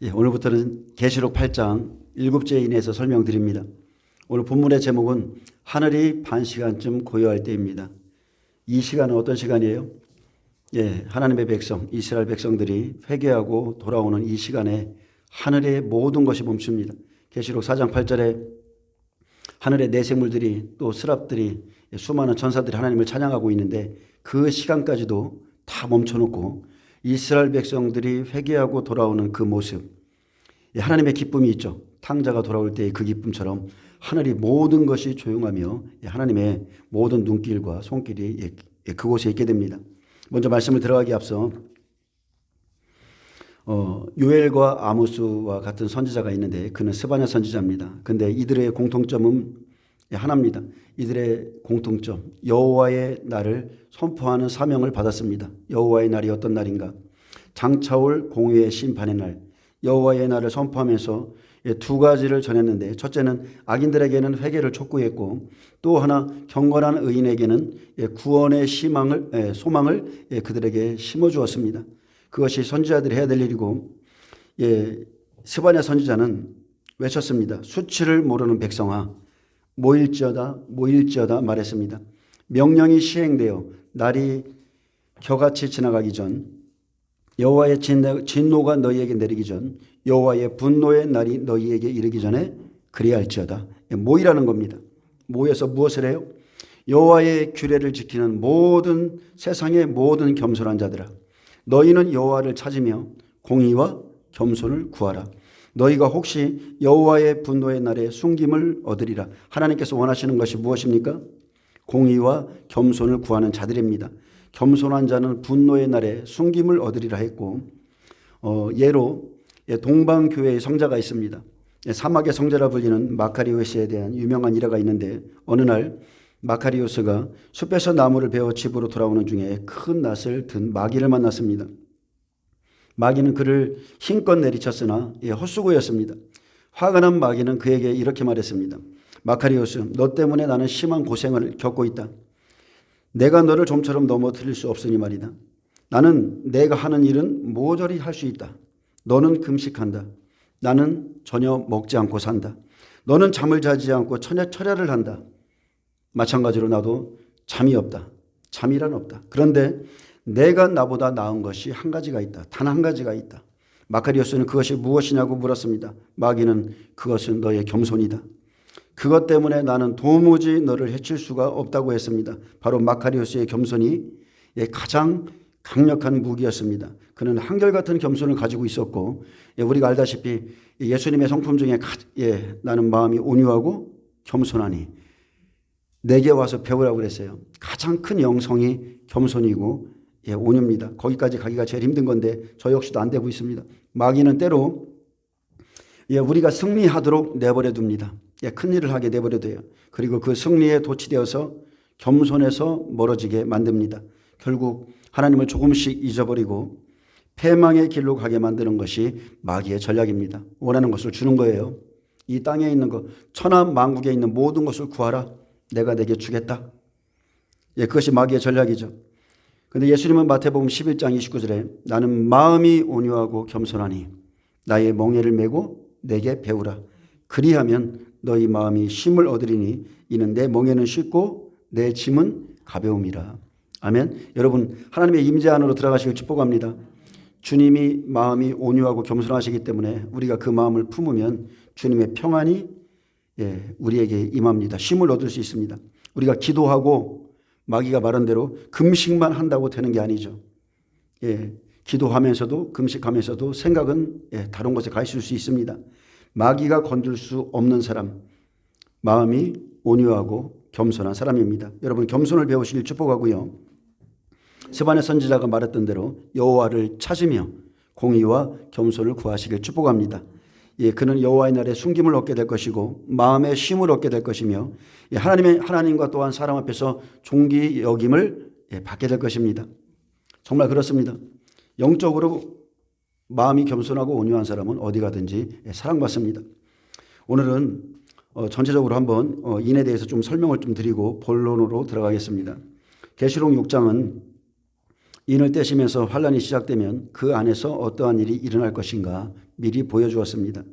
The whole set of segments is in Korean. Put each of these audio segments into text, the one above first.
오늘부터는 계시록 8장 7째에 인해서 설명드립니다. 오늘 본문의 제목은 하늘이 반 시간쯤 고요할 때입니다. 이 시간은 어떤 시간이에요? 하나님의 백성, 이스라엘 백성들이 회개하고 돌아오는 이 시간에 하늘의 모든 것이 멈춥니다. 계시록 4장 8절에 하늘의 내생물들이 또 스랍들이 수많은 천사들이 하나님을 찬양하고 있는데 그 시간까지도 다 멈춰놓고 이스라엘 백성들이 회개하고 돌아오는 그 모습, 하나님의 기쁨이 있죠. 탕자가 돌아올 때의 그 기쁨처럼 하늘이 모든 것이 조용하며 하나님의 모든 눈길과 손길이 그곳에 있게 됩니다. 먼저 말씀을 들어가기 앞서 요엘과 아모스와 같은 선지자가 있는데 그는 스바냐 선지자입니다. 근데 이들의 공통점은 하나입니다. 이들의 공통점, 여호와의 날을 선포하는 사명을 받았습니다. 여호와의 날이 어떤 날인가? 장차올 공의의 심판의 날, 여호와의 날을 선포하면서 두 가지를 전했는데, 첫째는 악인들에게는 회개를 촉구했고, 또 하나 경건한 의인에게는 구원의 소망을 그들에게 심어주었습니다. 그것이 선지자들이 해야 될 일이고, 스바냐 선지자는 외쳤습니다. 수치를 모르는 백성아, 모일지어다 말했습니다. 명령이 시행되어 날이 겨같이 지나가기 전, 여호와의 진노가 너희에게 내리기 전, 여호와의 분노의 날이 너희에게 이르기 전에 그리할지어다. 모이라는 겁니다. 모여서 무엇을 해요? 여호와의 규례를 지키는 모든 세상의 모든 겸손한 자들아, 너희는 여호와를 찾으며 공의와 겸손을 구하라. 너희가 혹시 여호와의 분노의 날에 숨김을 얻으리라. 하나님께서 원하시는 것이 무엇입니까? 공의와 겸손을 구하는 자들입니다. 겸손한 자는 분노의 날에 숨김을 얻으리라 했고, 예로 동방교회의 성자가 있습니다. 사막의 성자라 불리는 마카리오스에 대한 유명한 일화가 있는데, 어느 날 마카리오스가 숲에서 나무를 베어 집으로 돌아오는 중에 큰 낯을 든 마귀를 만났습니다. 마귀는 그를 힘껏 내리쳤으나 헛수고였습니다. 화가 난 마귀는 그에게 이렇게 말했습니다. 마카리오스, 너 때문에 나는 심한 고생을 겪고 있다. 내가 너를 좀처럼 넘어뜨릴 수 없으니 말이다. 나는 내가 하는 일은 모조리 할 수 있다. 너는 금식한다. 나는 전혀 먹지 않고 산다. 너는 잠을 자지 않고 철야를 한다. 마찬가지로 나도 잠이 없다. 잠이란 없다. 그런데 내가 나보다 나은 것이 한 가지가 있다. 단 한 가지가 있다. 마카리오스는 그것이 무엇이냐고 물었습니다. 마귀는 그것은 너의 겸손이다. 그것 때문에 나는 도무지 너를 해칠 수가 없다고 했습니다. 바로 마카리오스의 겸손이 가장 강력한 무기였습니다. 그는 한결같은 겸손을 가지고 있었고, 우리가 알다시피 예수님의 성품 중에 나는 마음이 온유하고 겸손하니 내게 와서 배우라고 그랬어요. 가장 큰 영성이 겸손이고 온유입니다. 거기까지 가기가 제일 힘든 건데 저 역시도 안 되고 있습니다. 마귀는 때로 우리가 승리하도록 내버려 둡니다. 큰 일을 하게 내버려 둬요. 그리고 그 승리에 도취되어서 겸손해서 멀어지게 만듭니다. 결국 하나님을 조금씩 잊어버리고 패망의 길로 가게 만드는 것이 마귀의 전략입니다. 원하는 것을 주는 거예요. 이 땅에 있는 것, 천하 만국에 있는 모든 것을 구하라. 내가 내게 주겠다. 그것이 마귀의 전략이죠. 그런데 예수님은 마태복음 11장 29절에 나는 마음이 온유하고 겸손하니 나의 멍에를 메고 내게 배우라. 그리하면 너희 마음이 쉼을 얻으리니 이는 내 멍에는 쉽고 내 짐은 가벼움이라. 아멘. 여러분, 하나님의 임재 안으로 들어가시길 축복합니다. 주님이 마음이 온유하고 겸손하시기 때문에 우리가 그 마음을 품으면 주님의 평안이 우리에게 임합니다. 쉼을 얻을 수 있습니다. 우리가 기도하고 마귀가 말한 대로 금식만 한다고 되는 게 아니죠. 기도하면서도 금식하면서도 생각은 다른 곳에 가 있을 수 있습니다. 마귀가 건들 수 없는 사람, 마음이 온유하고 겸손한 사람입니다. 여러분, 겸손을 배우시길 축복하고요. 스바냐 선지자가 말했던 대로 여호와를 찾으며 공의와 겸손을 구하시길 축복합니다. 그는 여호와의 날에 숨김을 얻게 될 것이고 마음의 쉼을 얻게 될 것이며 하나님과 또한 사람 앞에서 존귀 여김을 받게 될 것입니다. 정말 그렇습니다. 영적으로 마음이 겸손하고 온유한 사람은 어디 가든지 사랑받습니다. 오늘은 전체적으로 한번 인에 대해서 좀 설명을 좀 드리고 본론으로 들어가겠습니다. 계시록 6장은 인을 떼시면서 환란이 시작되면 그 안에서 어떠한 일이 일어날 것인가 미리 보여주었습니다.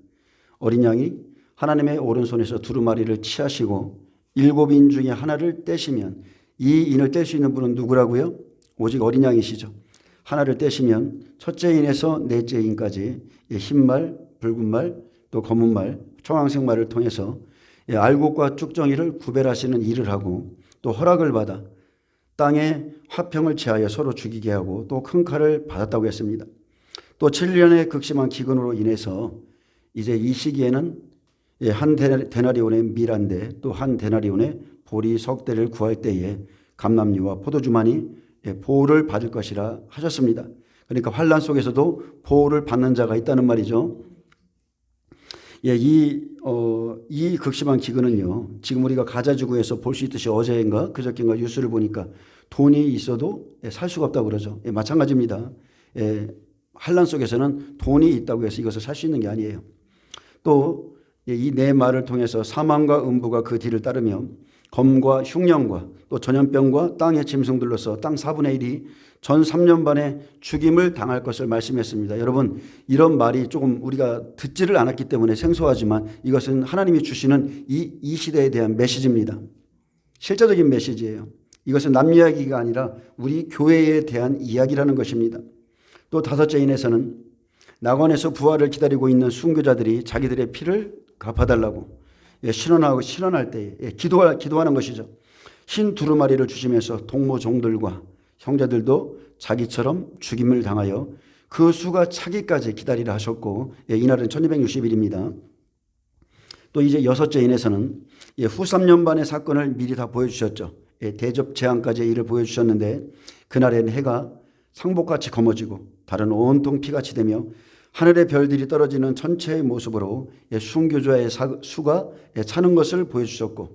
어린 양이 하나님의 오른손에서 두루마리를 취하시고 7인 중에 하나를 떼시면 이 인을 뗄 수 있는 분은 누구라고요? 오직 어린 양이시죠. 하나를 떼시면 첫째 인에서 넷째 인까지 흰 말, 붉은 말, 또 검은 말, 청황색 말을 통해서 알곡과 쭉정이를 구별하시는 일을 하고 또 허락을 받아 땅에 화평을 취하여 서로 죽이게 하고 또 큰 칼을 받았다고 했습니다. 또 7년의 극심한 기근으로 인해서 이제 이 시기에는 한 데나리온의 밀한대 또 한 데나리온의 보리 석대를 구할 때에 감람류와 포도주만이 보호를 받을 것이라 하셨습니다. 그러니까 환란 속에서도 보호를 받는 자가 있다는 말이죠. 이 극심한 기근은요, 지금 우리가 가자지구에서 볼 수 있듯이 어제인가 그저께인가 뉴스를 보니까 돈이 있어도 살 수가 없다고 그러죠. 마찬가지입니다. 환란 속에서는 돈이 있다고 해서 이것을 살 수 있는 게 아니에요. 또 이 네 말을 통해서 사망과 음부가 그 뒤를 따르며 검과 흉령과 또 전염병과 땅의 짐승들로서 땅 4분의 1이 전 3년 반에 죽임을 당할 것을 말씀했습니다. 여러분, 이런 말이 조금 우리가 듣지를 않았기 때문에 생소하지만 이것은 하나님이 주시는 이 시대에 대한 메시지입니다. 실제적인 메시지예요. 이것은 남 이야기가 아니라 우리 교회에 대한 이야기라는 것입니다. 또 다섯째 인에서는 낙원에서 부활을 기다리고 있는 순교자들이 자기들의 피를 갚아달라고 신원할 때 기도하는 것이죠. 흰 두루마리를 주시면서 동무 종들과 형제들도 자기처럼 죽임을 당하여 그 수가 차기까지 기다리라 하셨고 이날은 1260일입니다. 또 이제 여섯째 인에서는 후 3년 반의 사건을 미리 다 보여주셨죠. 대접 재앙까지의 일을 보여주셨는데 그날엔 해가 상복같이 검어지고 달은 온통 피같이 되며 하늘의 별들이 떨어지는 전체의 모습으로 순교자의 수가 차는 것을 보여주셨고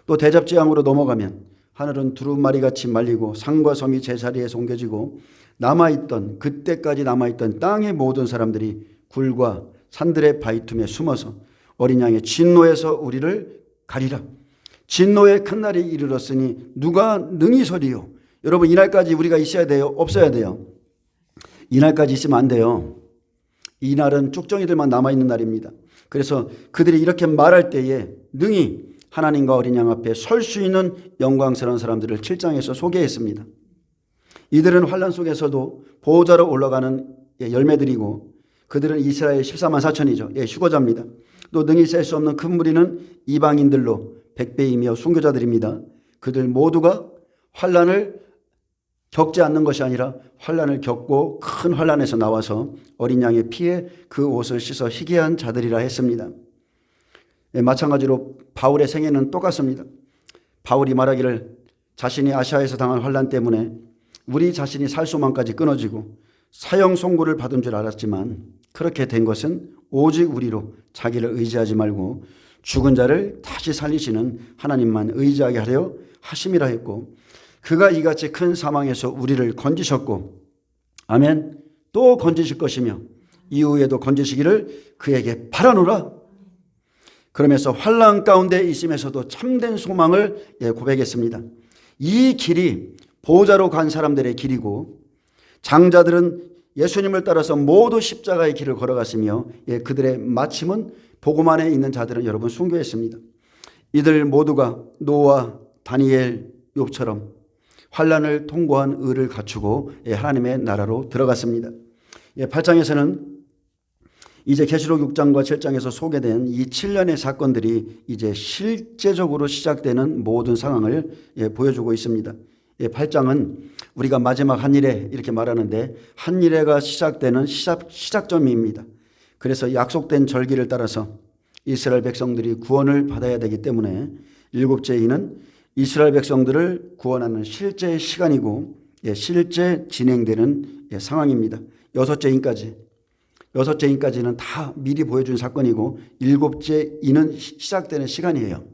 또 대접재앙으로 넘어가면 하늘은 두루마리같이 말리고 산과 섬이 제자리에서 옮겨지고 그때까지 남아있던 땅의 모든 사람들이 굴과 산들의 바위틈에 숨어서 어린 양의 진노에서 우리를 가리라. 진노의 큰 날이 이르렀으니 누가 능히 서리요. 여러분, 이날까지 우리가 있어야 돼요? 없어야 돼요? 이날까지 있으면 안 돼요. 이날은 쭉정이들만 남아있는 날입니다. 그래서 그들이 이렇게 말할 때에 능히 하나님과 어린 양 앞에 설 수 있는 영광스러운 사람들을 7장에서 소개했습니다. 이들은 환란 속에서도 보호자로 올라가는 열매들이고 그들은 이스라엘 14만 4천이죠. 휴거자입니다. 또 능히 셀 수 없는 큰 무리는 이방인들로 백배이며 순교자들입니다. 그들 모두가 환란을 겪지 않는 것이 아니라 환란을 겪고 큰 환란에서 나와서 어린 양의 피에 그 옷을 씻어 희귀한 자들이라 했습니다. 마찬가지로 바울의 생애는 똑같습니다. 바울이 말하기를 자신이 아시아에서 당한 환란 때문에 우리 자신이 살 소망까지 끊어지고 사형 선고를 받은 줄 알았지만 그렇게 된 것은 오직 우리로 자기를 의지하지 말고 죽은 자를 다시 살리시는 하나님만 의지하게 하려 하심이라 했고 그가 이같이 큰 사망에서 우리를 건지셨고 아멘 또 건지실 것이며 이후에도 건지시기를 그에게 바라노라. 그러면서 환난 가운데 있으면서도 참된 소망을 고백했습니다. 이 길이 보호자로 간 사람들의 길이고 장자들은 예수님을 따라서 모두 십자가의 길을 걸어갔으며 그들의 마침은 복음 안에 있는 자들은 여러분 순교했습니다. 이들 모두가 노아, 다니엘, 욥처럼 환난을 통과한 의를 갖추고 하나님의 나라로 들어갔습니다. 8장에서는 이제 계시록 6장과 7장에서 소개된 이 7년의 사건들이 이제 실제적으로 시작되는 모든 상황을 보여주고 있습니다. 8장은 우리가 마지막 한일회 이렇게 말하는데 한일회가 시작되는 시작점입니다. 그래서 약속된 절기를 따라서 이스라엘 백성들이 구원을 받아야 되기 때문에 일곱째 이는 이스라엘 백성들을 구원하는 실제 시간이고 실제 진행되는 상황입니다. 여섯째 인까지는 다 미리 보여준 사건이고 일곱째 인은 시작되는 시간이에요.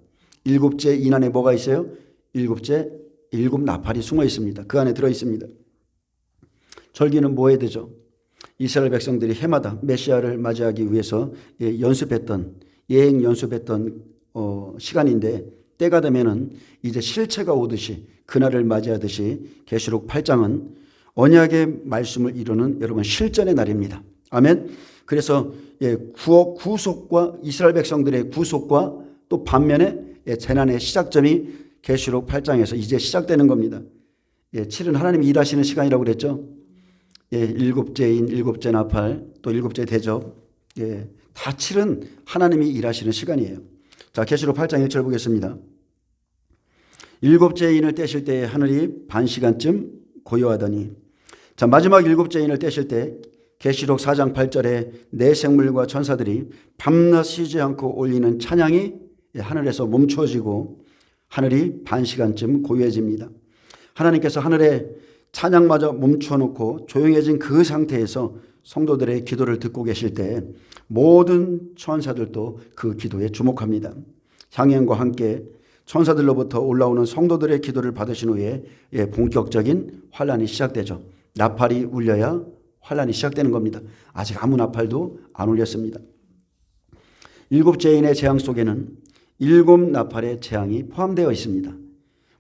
일곱째 인 안에 뭐가 있어요? 일곱 나팔이 숨어 있습니다. 그 안에 들어 있습니다. 절기는 뭐 해야 되죠? 이스라엘 백성들이 해마다 메시아를 맞이하기 위해서 예행 연습했던 시간인데 때가 되면은 이제 실체가 오듯이 그날을 맞이하듯이 계시록 8장은 언약의 말씀을 이루는 여러분 실전의 날입니다. 아멘. 그래서 구속과 이스라엘 백성들의 구속과 또 반면에 재난의 시작점이 계시록 8장에서 이제 시작되는 겁니다. 7은 하나님이 일하시는 시간이라고 그랬죠. 일곱째 인, 일곱째 나팔, 또 일곱째 대접. 다 7은 하나님이 일하시는 시간이에요. 자, 계시록 8장 1절 보겠습니다. 일곱째 인을 떼실 때 하늘이 반 시간쯤 고요하더니, 자, 마지막 일곱째 인을 떼실 때 계시록 4장 8절에 내 생물과 천사들이 밤낮 쉬지 않고 올리는 찬양이 하늘에서 멈추어지고 하늘이 반 시간쯤 고요해집니다. 하나님께서 하늘에 찬양마저 멈추어 놓고 조용해진 그 상태에서 성도들의 기도를 듣고 계실 때 모든 천사들도 그 기도에 주목합니다. 향연과 함께 천사들로부터 올라오는 성도들의 기도를 받으신 후에 본격적인 환란이 시작되죠. 나팔이 울려야 환란이 시작되는 겁니다. 아직 아무 나팔도 안 울렸습니다. 일곱째 인의 재앙 속에는 일곱 나팔의 재앙이 포함되어 있습니다.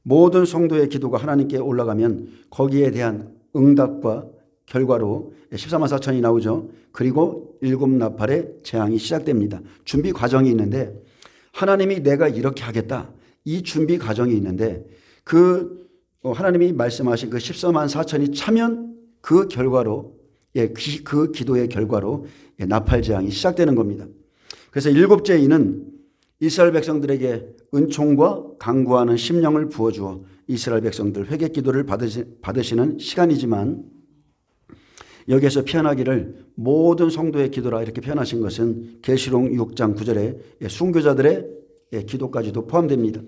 모든 성도의 기도가 하나님께 올라가면 거기에 대한 응답과 결과로 14만 4천이 나오죠. 그리고 일곱 나팔의 재앙이 시작됩니다. 준비 과정이 있는데 하나님이 내가 이렇게 하겠다. 이 준비 과정이 있는데 하나님이 말씀하신 그 14만 4천이 차면 그 결과로 그 기도의 결과로 나팔 재앙이 시작되는 겁니다. 그래서 일곱째 인은 이스라엘 백성들에게 은총과 강구하는 심령을 부어주어 이스라엘 백성들 회개 기도를 받으시는 시간이지만 여기에서 표현하기를 모든 성도의 기도라 이렇게 표현하신 것은 계시록 6장 9절에 순교자들의 기도까지도 포함됩니다.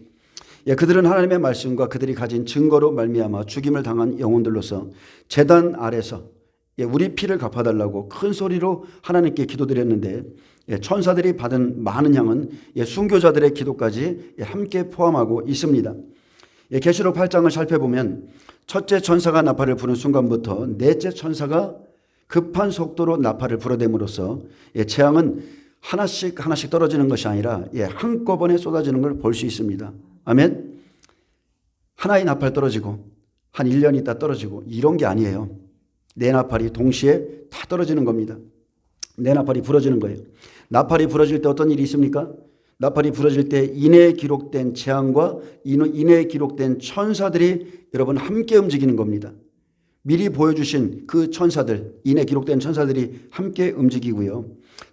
그들은 하나님의 말씀과 그들이 가진 증거로 말미암아 죽임을 당한 영혼들로서 제단 아래서 우리 피를 갚아달라고 큰 소리로 하나님께 기도드렸는데 천사들이 받은 많은 향은 순교자들의 기도까지 함께 포함하고 있습니다. 계시록 8장을 살펴보면 첫째 천사가 나팔을 부는 순간부터 넷째 천사가 급한 속도로 나팔을 불어댐으로써 재앙은 하나씩 떨어지는 것이 아니라 한꺼번에 쏟아지는 걸 볼 수 있습니다. 아멘. 하나의 나팔 떨어지고 한 1년 있다 떨어지고 이런 게 아니에요. 네 나팔이 동시에 다 떨어지는 겁니다. 네 나팔이 부러지는 거예요. 나팔이 부러질 때 어떤 일이 있습니까? 나팔이 부러질 때 인해에 기록된 재앙과 인해에 기록된 천사들이 여러분 함께 움직이는 겁니다. 미리 보여주신 그 천사들, 인해에 기록된 천사들이 함께 움직이고요.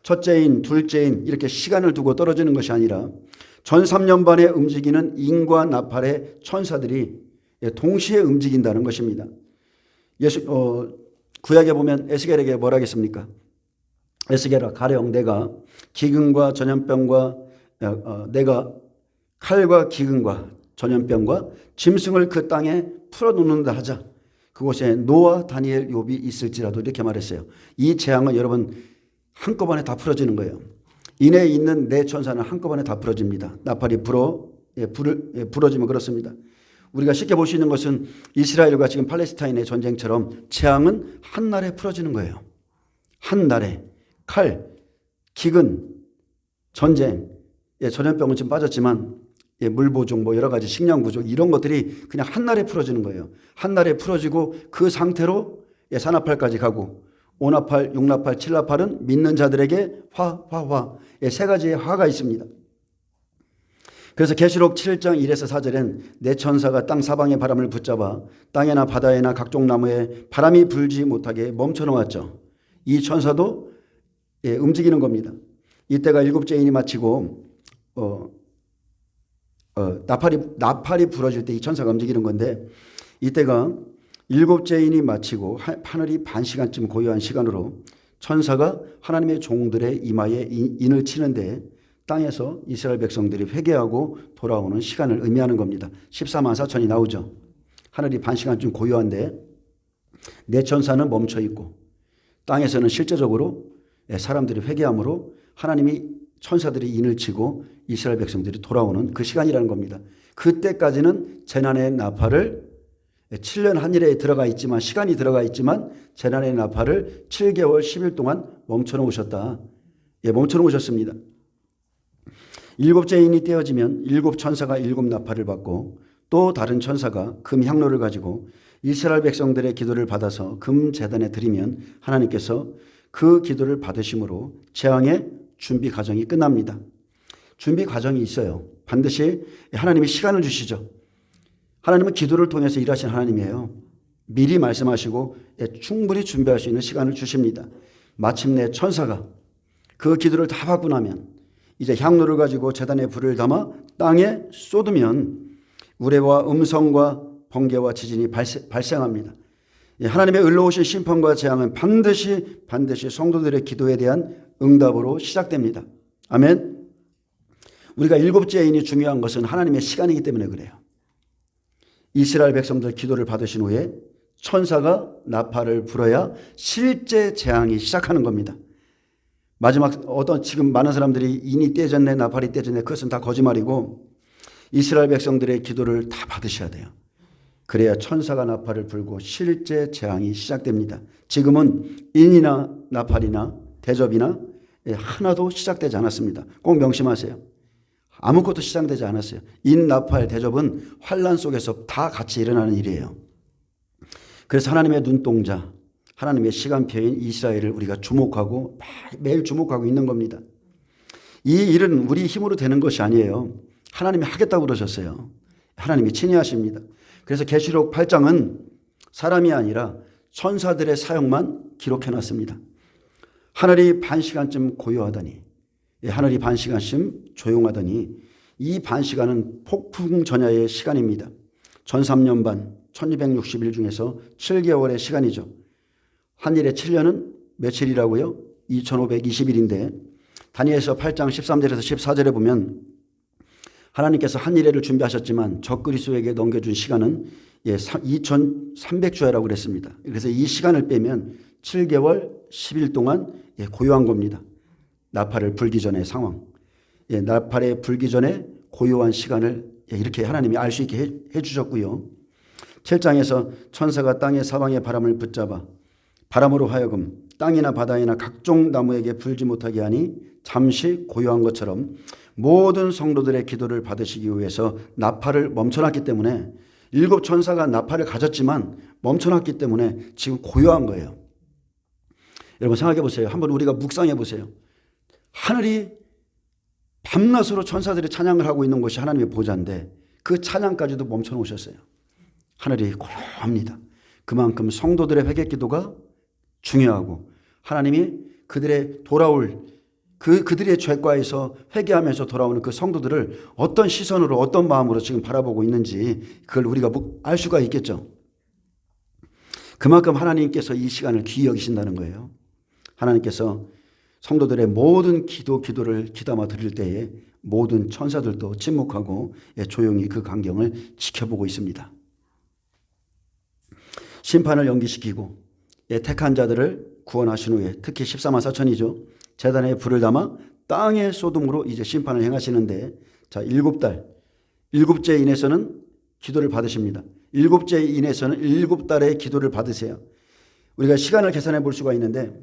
첫째인, 둘째인 이렇게 시간을 두고 떨어지는 것이 아니라 전 3년반에 움직이는 인과 나팔의 천사들이 동시에 움직인다는 것입니다. 구약에 보면 에스겔에게 뭐라 하겠습니까? 에스겔아, 가령 내가 기근과 전염병과 내가 칼과 기근과 전염병과 짐승을 그 땅에 풀어놓는다 하자. 그곳에 노아, 다니엘, 욥이 있을지라도 이렇게 말했어요. 이 재앙은 여러분 한꺼번에 다 풀어지는 거예요. 인해에 있는 네 천사는 한꺼번에 다 풀어집니다. 나팔이 부러지면 그렇습니다. 우리가 쉽게 볼 수 있는 것은 이스라엘과 지금 팔레스타인의 전쟁처럼 재앙은 한날에 풀어지는 거예요. 한날에 칼, 기근, 전쟁, 전염병은 좀 빠졌지만 물 부족, 여러 가지 식량 부족 이런 것들이 그냥 한날에 풀어지는 거예요. 한날에 풀어지고 그 상태로 사나팔까지 가고 5나팔, 6나팔, 7나팔은 믿는 자들에게 세 가지의 화가 있습니다. 그래서 계시록 7장 1에서 4절엔 내 천사가 땅 사방의 바람을 붙잡아 땅에나 바다에나 각종 나무에 바람이 불지 못하게 멈춰 놓았죠. 이 천사도 움직이는 겁니다. 이때가 일곱째 인이 마치고 나팔이 부러질 때 이 천사가 움직이는 건데 이때가 일곱째 인이 마치고 하늘이 반 시간쯤 고요한 시간으로 천사가 하나님의 종들의 이마에 인을 치는데 땅에서 이스라엘 백성들이 회개하고 돌아오는 시간을 의미하는 겁니다. 14만 4천이 나오죠. 하늘이 반 시간쯤 고요한데 내 천사는 멈춰 있고 땅에서는 실제적으로 사람들이 회개함으로 하나님이 천사들이 인을 치고 이스라엘 백성들이 돌아오는 그 시간이라는 겁니다. 그때까지는 재난의 나팔을 7년 한일에 들어가 있지만 시간이 들어가 있지만 재난의 나팔을 7개월 10일 동안 멈춰 놓으셨다. 멈춰 놓으셨습니다. 일곱째 인이 떼어지면 일곱 천사가 일곱 나팔을 받고 또 다른 천사가 금 향로를 가지고 이스라엘 백성들의 기도를 받아서 금제단에 드리면 하나님께서 그 기도를 받으심으로 재앙의 준비 과정이 끝납니다. 준비 과정이 있어요. 반드시 하나님이 시간을 주시죠. 하나님은 기도를 통해서 일하신 하나님이에요. 미리 말씀하시고 충분히 준비할 수 있는 시간을 주십니다. 마침내 천사가 그 기도를 다 받고 나면 이제 향로를 가지고 제단에 불을 담아 땅에 쏟으면 우레와 음성과 번개와 지진이 발생합니다. 하나님의 을로오신 심판과 재앙은 반드시 성도들의 기도에 대한 응답으로 시작됩니다. 아멘. 우리가 일곱째 인이 중요한 것은 하나님의 시간이기 때문에 그래요. 이스라엘 백성들 기도를 받으신 후에 천사가 나팔을 불어야 실제 재앙이 시작하는 겁니다. 마지막 지금 많은 사람들이 인이 떼졌네, 나팔이 떼졌네, 그것은 다 거짓말이고 이스라엘 백성들의 기도를 다 받으셔야 돼요. 그래야 천사가 나팔을 불고 실제 재앙이 시작됩니다. 지금은 인이나 나팔이나 대접이나 하나도 시작되지 않았습니다. 꼭 명심하세요. 아무것도 시작되지 않았어요. 인, 나팔, 대접은 환란 속에서 다 같이 일어나는 일이에요. 그래서 하나님의 눈동자, 하나님의 시간표인 이스라엘을 우리가 주목하고 매일 주목하고 있는 겁니다. 이 일은 우리 힘으로 되는 것이 아니에요. 하나님이 하겠다고 그러셨어요. 하나님이 친히 하십니다. 그래서 계시록 8장은 사람이 아니라 천사들의 사역만 기록해놨습니다. 하늘이 반시간쯤 고요하더니, 하늘이 반시간쯤 조용하더니 이 반시간은 폭풍 전야의 시간입니다. 전삼년 반 1260일 중에서 7개월의 시간이죠. 한일의 7년은 며칠이라고요? 2520일인데 다니엘서 8장 13절에서 14절에 보면 하나님께서 한일회를 준비하셨지만 적그리스도에게 넘겨준 시간은 2300주야라고 그랬습니다. 그래서 이 시간을 빼면 7개월 10일 동안 고요한 겁니다. 나팔을 불기 전의 상황. 나팔에 불기 전에 고요한 시간을 이렇게 하나님이 알 수 있게 해주셨고요. 7장에서 천사가 땅의 사방의 바람을 붙잡아 바람으로 하여금 땅이나 바다이나 각종 나무에게 불지 못하게 하니 잠시 고요한 것처럼 모든 성도들의 기도를 받으시기 위해서 나팔을 멈춰놨기 때문에 7 천사가 나팔을 가졌지만 멈춰놨기 때문에 지금 고요한 거예요. 여러분 생각해 보세요. 한번 우리가 묵상해 보세요. 하늘이 밤낮으로 천사들이 찬양을 하고 있는 것이 하나님의 보좌인데 그 찬양까지도 멈춰 놓으셨어요. 하늘이 고요합니다. 그만큼 성도들의 회개 기도가 중요하고 하나님이 그들의 돌아올 그들의 죄과에서 회개하면서 돌아오는 그 성도들을 어떤 시선으로 어떤 마음으로 지금 바라보고 있는지 그걸 우리가 알 수가 있겠죠. 그만큼 하나님께서 이 시간을 귀히 여기신다는 거예요. 하나님께서 성도들의 모든 기도를 귀담아 드릴 때에 모든 천사들도 침묵하고 조용히 그 광경을 지켜보고 있습니다. 심판을 연기시키고 택한 자들을 구원하신 후에 특히 14만 4천이죠. 제단에 불을 담아 땅에 쏟음으로 이제 심판을 행하시는데 자 7달 7째 인에서는 기도를 받으십니다. 7째 인에서는 7달의 기도를 받으세요. 우리가 시간을 계산해 볼 수가 있는데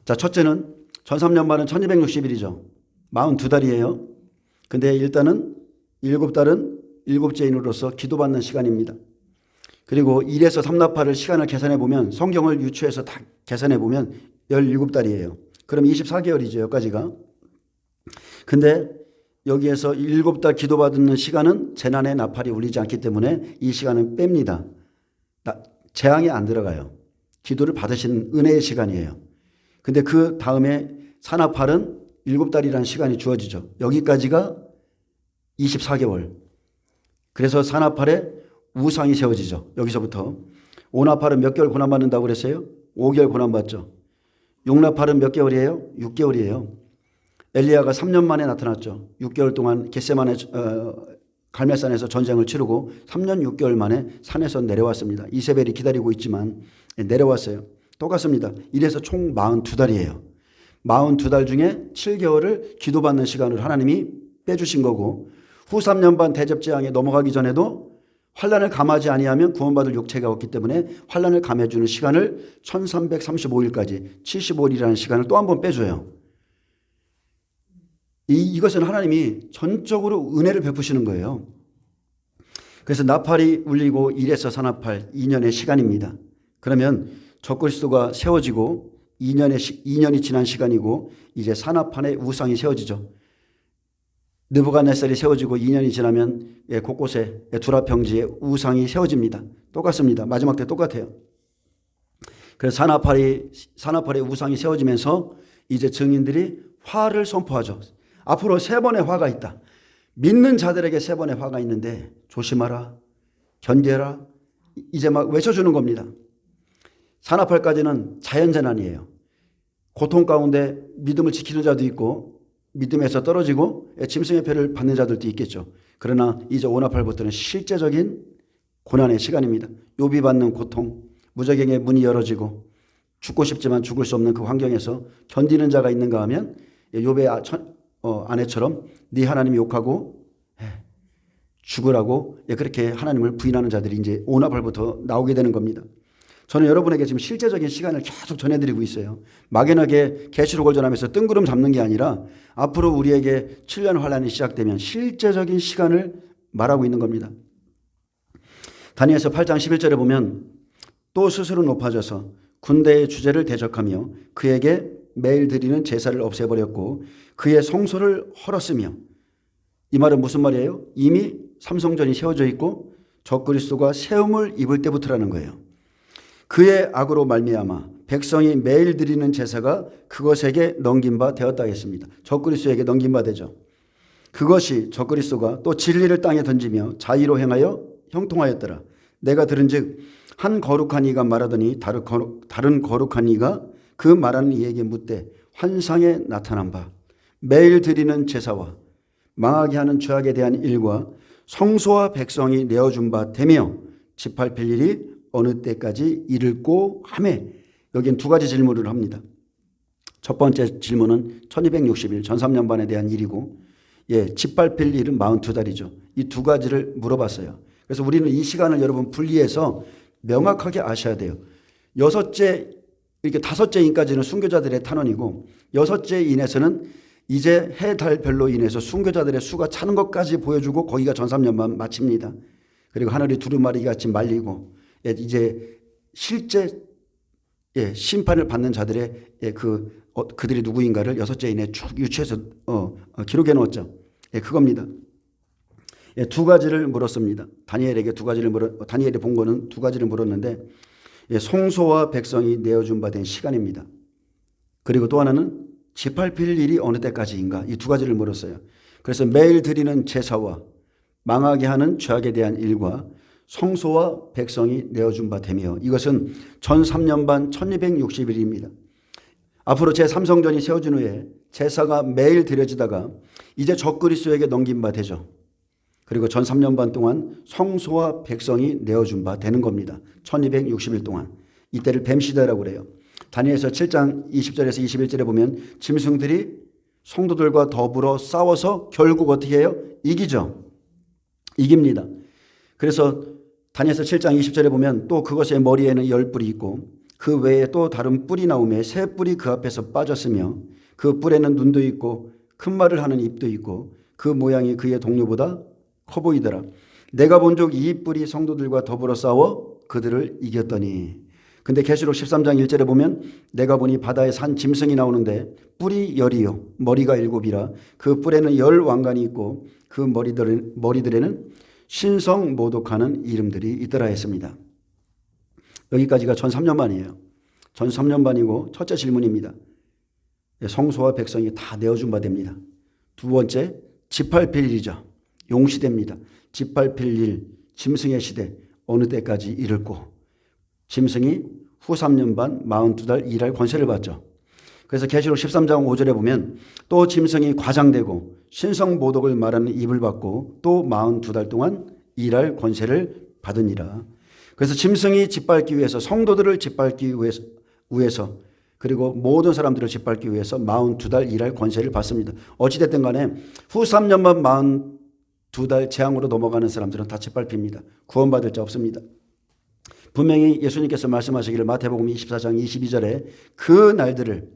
자 첫째는 전삼년반은 1260일이죠. 42달이에요. 근데 일단은 7달은 7째 인으로서 기도받는 시간입니다. 그리고 1에서 3나팔을 시간을 계산해 보면 성경을 유추해서 다 계산해 보면 17달이에요. 그럼 24개월이죠. 여기까지가. 근데 여기에서 7달 기도받는 시간은 재난의 나팔이 울리지 않기 때문에 이 시간은 뺍니다. 재앙이 안 들어가요. 기도를 받으신 은혜의 시간이에요. 근데 그 다음에 사나팔은 7달이라는 시간이 주어지죠. 여기까지가 24개월. 그래서 사나팔에 우상이 세워지죠. 여기서부터. 오나팔은 몇 개월 고난받는다고 그랬어요? 5개월 고난받죠. 육나팔은 몇 개월이에요? 6개월이에요. 엘리야가 3년 만에 나타났죠. 6개월 동안 겟세마네 갈멜산에서 전쟁을 치르고 3년 6개월 만에 산에서 내려왔습니다. 이세벨이 기다리고 있지만 내려왔어요. 똑같습니다. 이래서 총 42달이에요. 42달 중에 7개월을 기도받는 시간을 하나님이 빼주신 거고 후 3년 반 대접재앙에 넘어가기 전에도 환란을 감하지 아니하면 구원받을 육체가 없기 때문에 환란을 감해주는 시간을 1335일까지 75일이라는 시간을 또 한 번 빼줘요. 이것은 하나님이 전적으로 은혜를 베푸시는 거예요. 그래서 나팔이 울리고 1에서 산나팔 2년의 시간입니다. 그러면 적그리스도가 세워지고 2년이 지난 시간이고 이제 산나팔의 우상이 세워지죠. 느부갓네살이 세워지고 2년이 지나면 곳곳에 두라 평지에 우상이 세워집니다. 똑같습니다. 마지막 때 똑같아요. 그래서 산나팔의 우상이 세워지면서 이제 증인들이 화를 선포하죠. 앞으로 3번의 화가 있다. 믿는 자들에게 3번의 화가 있는데 조심하라, 견뎌라, 이제 막 외쳐주는 겁니다. 산나팔까지는 자연재난이에요. 고통 가운데 믿음을 지키는 자도 있고 믿음에서 떨어지고 짐승의 패를 받는 자들도 있겠죠. 그러나 이제 오나팔부터는 실제적인 고난의 시간입니다. 욥이 받는 고통, 무적행의 문이 열어지고 죽고 싶지만 죽을 수 없는 그 환경에서 견디는 자가 있는가 하면 욥의 아내처럼 네 하나님이 욕하고 죽으라고 그렇게 하나님을 부인하는 자들이 이제 오나팔부터 나오게 되는 겁니다. 저는 여러분에게 지금 실제적인 시간을 계속 전해드리고 있어요. 막연하게 계시록을 전하면서 뜬구름 잡는 게 아니라 앞으로 우리에게 7년 환란이 시작되면 실제적인 시간을 말하고 있는 겁니다. 다니엘서 8장 11절에 보면 또 스스로 높아져서 군대의 주제를 대적하며 그에게 매일 드리는 제사를 없애버렸고 그의 성소를 헐었으며, 이 말은 무슨 말이에요? 이미 삼성전이 세워져 있고 적그리스도가 세움을 입을 때부터라는 거예요. 그의 악으로 말미암아 백성이 매일 드리는 제사가 그것에게 넘긴 바 되었다 했습니다. 적그리스도에게 넘긴 바 되죠. 그것이 적그리스도가 또 진리를 땅에 던지며 자의로 행하여 형통하였더라. 내가 들은즉 한 거룩한 이가 말하더니 다른 거룩한 이가 그 말하는 이에게 묻되 환상에 나타난 바 매일 드리는 제사와 망하게 하는 죄악에 대한 일과 성소와 백성이 내어준 바 되며 짓밟힐 일이 어느 때까지 이를꼬 하매, 여기는 2가지 질문을 합니다. 첫 번째 질문은 1260일 전삼년반에 대한 일이고 짓밟힐 일은 42달이죠. 이 2가지를 물어봤어요. 그래서 우리는 이 시간을 여러분 분리해서 명확하게 아셔야 돼요. 6째, 이렇게 5째 인까지는 순교자들의 탄원이고 6째 인에서는 이제 해, 달, 별로 인해서 순교자들의 수가 차는 것까지 보여주고 거기가 전삼년만 마칩니다. 그리고 하늘이 두루마리 같이 말리고 이제 실제 심판을 받는 자들의 그들이 누구인가를 6째 인에 쭉 유추해서 기록해 놓았죠. 그겁니다. 2가지를 물었습니다. 다니엘에게 2가지를 다니엘이 본 거는 2가지를 물었는데 성소와 백성이 내어준 바 된 시간입니다. 그리고 또 하나는 짓밟힐 일이 어느 때까지인가, 이 2가지를 물었어요. 그래서 매일 드리는 제사와 망하게 하는 죄악에 대한 일과 성소와 백성이 내어준 바 되며, 이것은 전 3년반 1260일입니다. 앞으로 제3성전이 세워진 후에 제사가 매일 드려지다가 이제 적그리스도에게 넘긴 바 되죠. 그리고 전 3년반 동안 성소와 백성이 내어준 바 되는 겁니다. 1260일 동안. 이때를 뱀시대라고 그래요. 다니엘서 7장 20절에서 21절에 보면 짐승들이 성도들과 더불어 싸워서 결국 어떻게 해요? 이기죠. 이깁니다. 그래서 다니엘서 7장 20절에 보면 또 그것의 머리에는 10뿔이 있고 그 외에 또 다른 뿔이 나오며 새 뿔이 그 앞에서 빠졌으며 그 뿔에는 눈도 있고 큰 말을 하는 입도 있고 그 모양이 그의 동료보다 커 보이더라. 내가 본즉 이 뿔이 성도들과 더불어 싸워 그들을 이겼더니. 근데 계시록 13장 1절에 보면 내가 보니 바다에 산 짐승이 나오는데 뿔이 10이요 머리가 7이라 그 뿔에는 10 왕관이 있고 그 머리들에는 신성 모독하는 이름들이 있더라 했습니다. 여기까지가 전 3년반이에요. 전 3년반이고 첫째 질문입니다. 성소와 백성이 다 내어준 바 됩니다. 2번째, 짓밟힐 일이죠. 용시대입니다. 짓밟힐 일, 짐승의 시대 어느 때까지 이를꼬. 짐승이 후 3년 반 42달 일할 권세를 받죠. 그래서 계시록 13장 5절에 보면 또 짐승이 과장되고 신성 모독을 말하는 입을 받고 또 42달 동안 일할 권세를 받으니라. 그래서 짐승이 짓밟기 위해서 성도들을 짓밟기 위해서 그리고 모든 사람들을 짓밟기 위해서 42달 일할 권세를 받습니다. 어찌됐든 간에 후 3년만 42달 재앙으로 넘어가는 사람들은 다 짓밟힙니다. 구원받을 자 없습니다. 분명히 예수님께서 말씀하시기를 마태복음 24장 22절에 그 날들을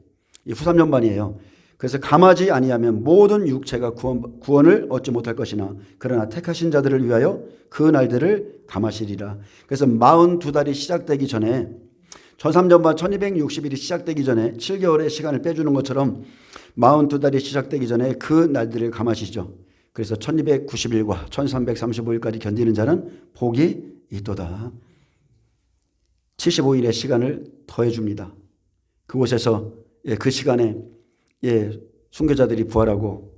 후 3년반이에요. 그래서 감하지 아니하면 모든 육체가 구원을 얻지 못할 것이나 그러나 택하신 자들을 위하여 그 날들을 감하시리라. 그래서 42달이 시작되기 전에 전삼전반 1260일이 시작되기 전에 7개월의 시간을 빼주는 것처럼 42달이 시작되기 전에 그 날들을 감하시죠. 그래서 1290일과 1335일까지 견디는 자는 복이 있도다. 75일의 시간을 더해 줍니다. 그곳에서 그 시간에 순교자들이 부활하고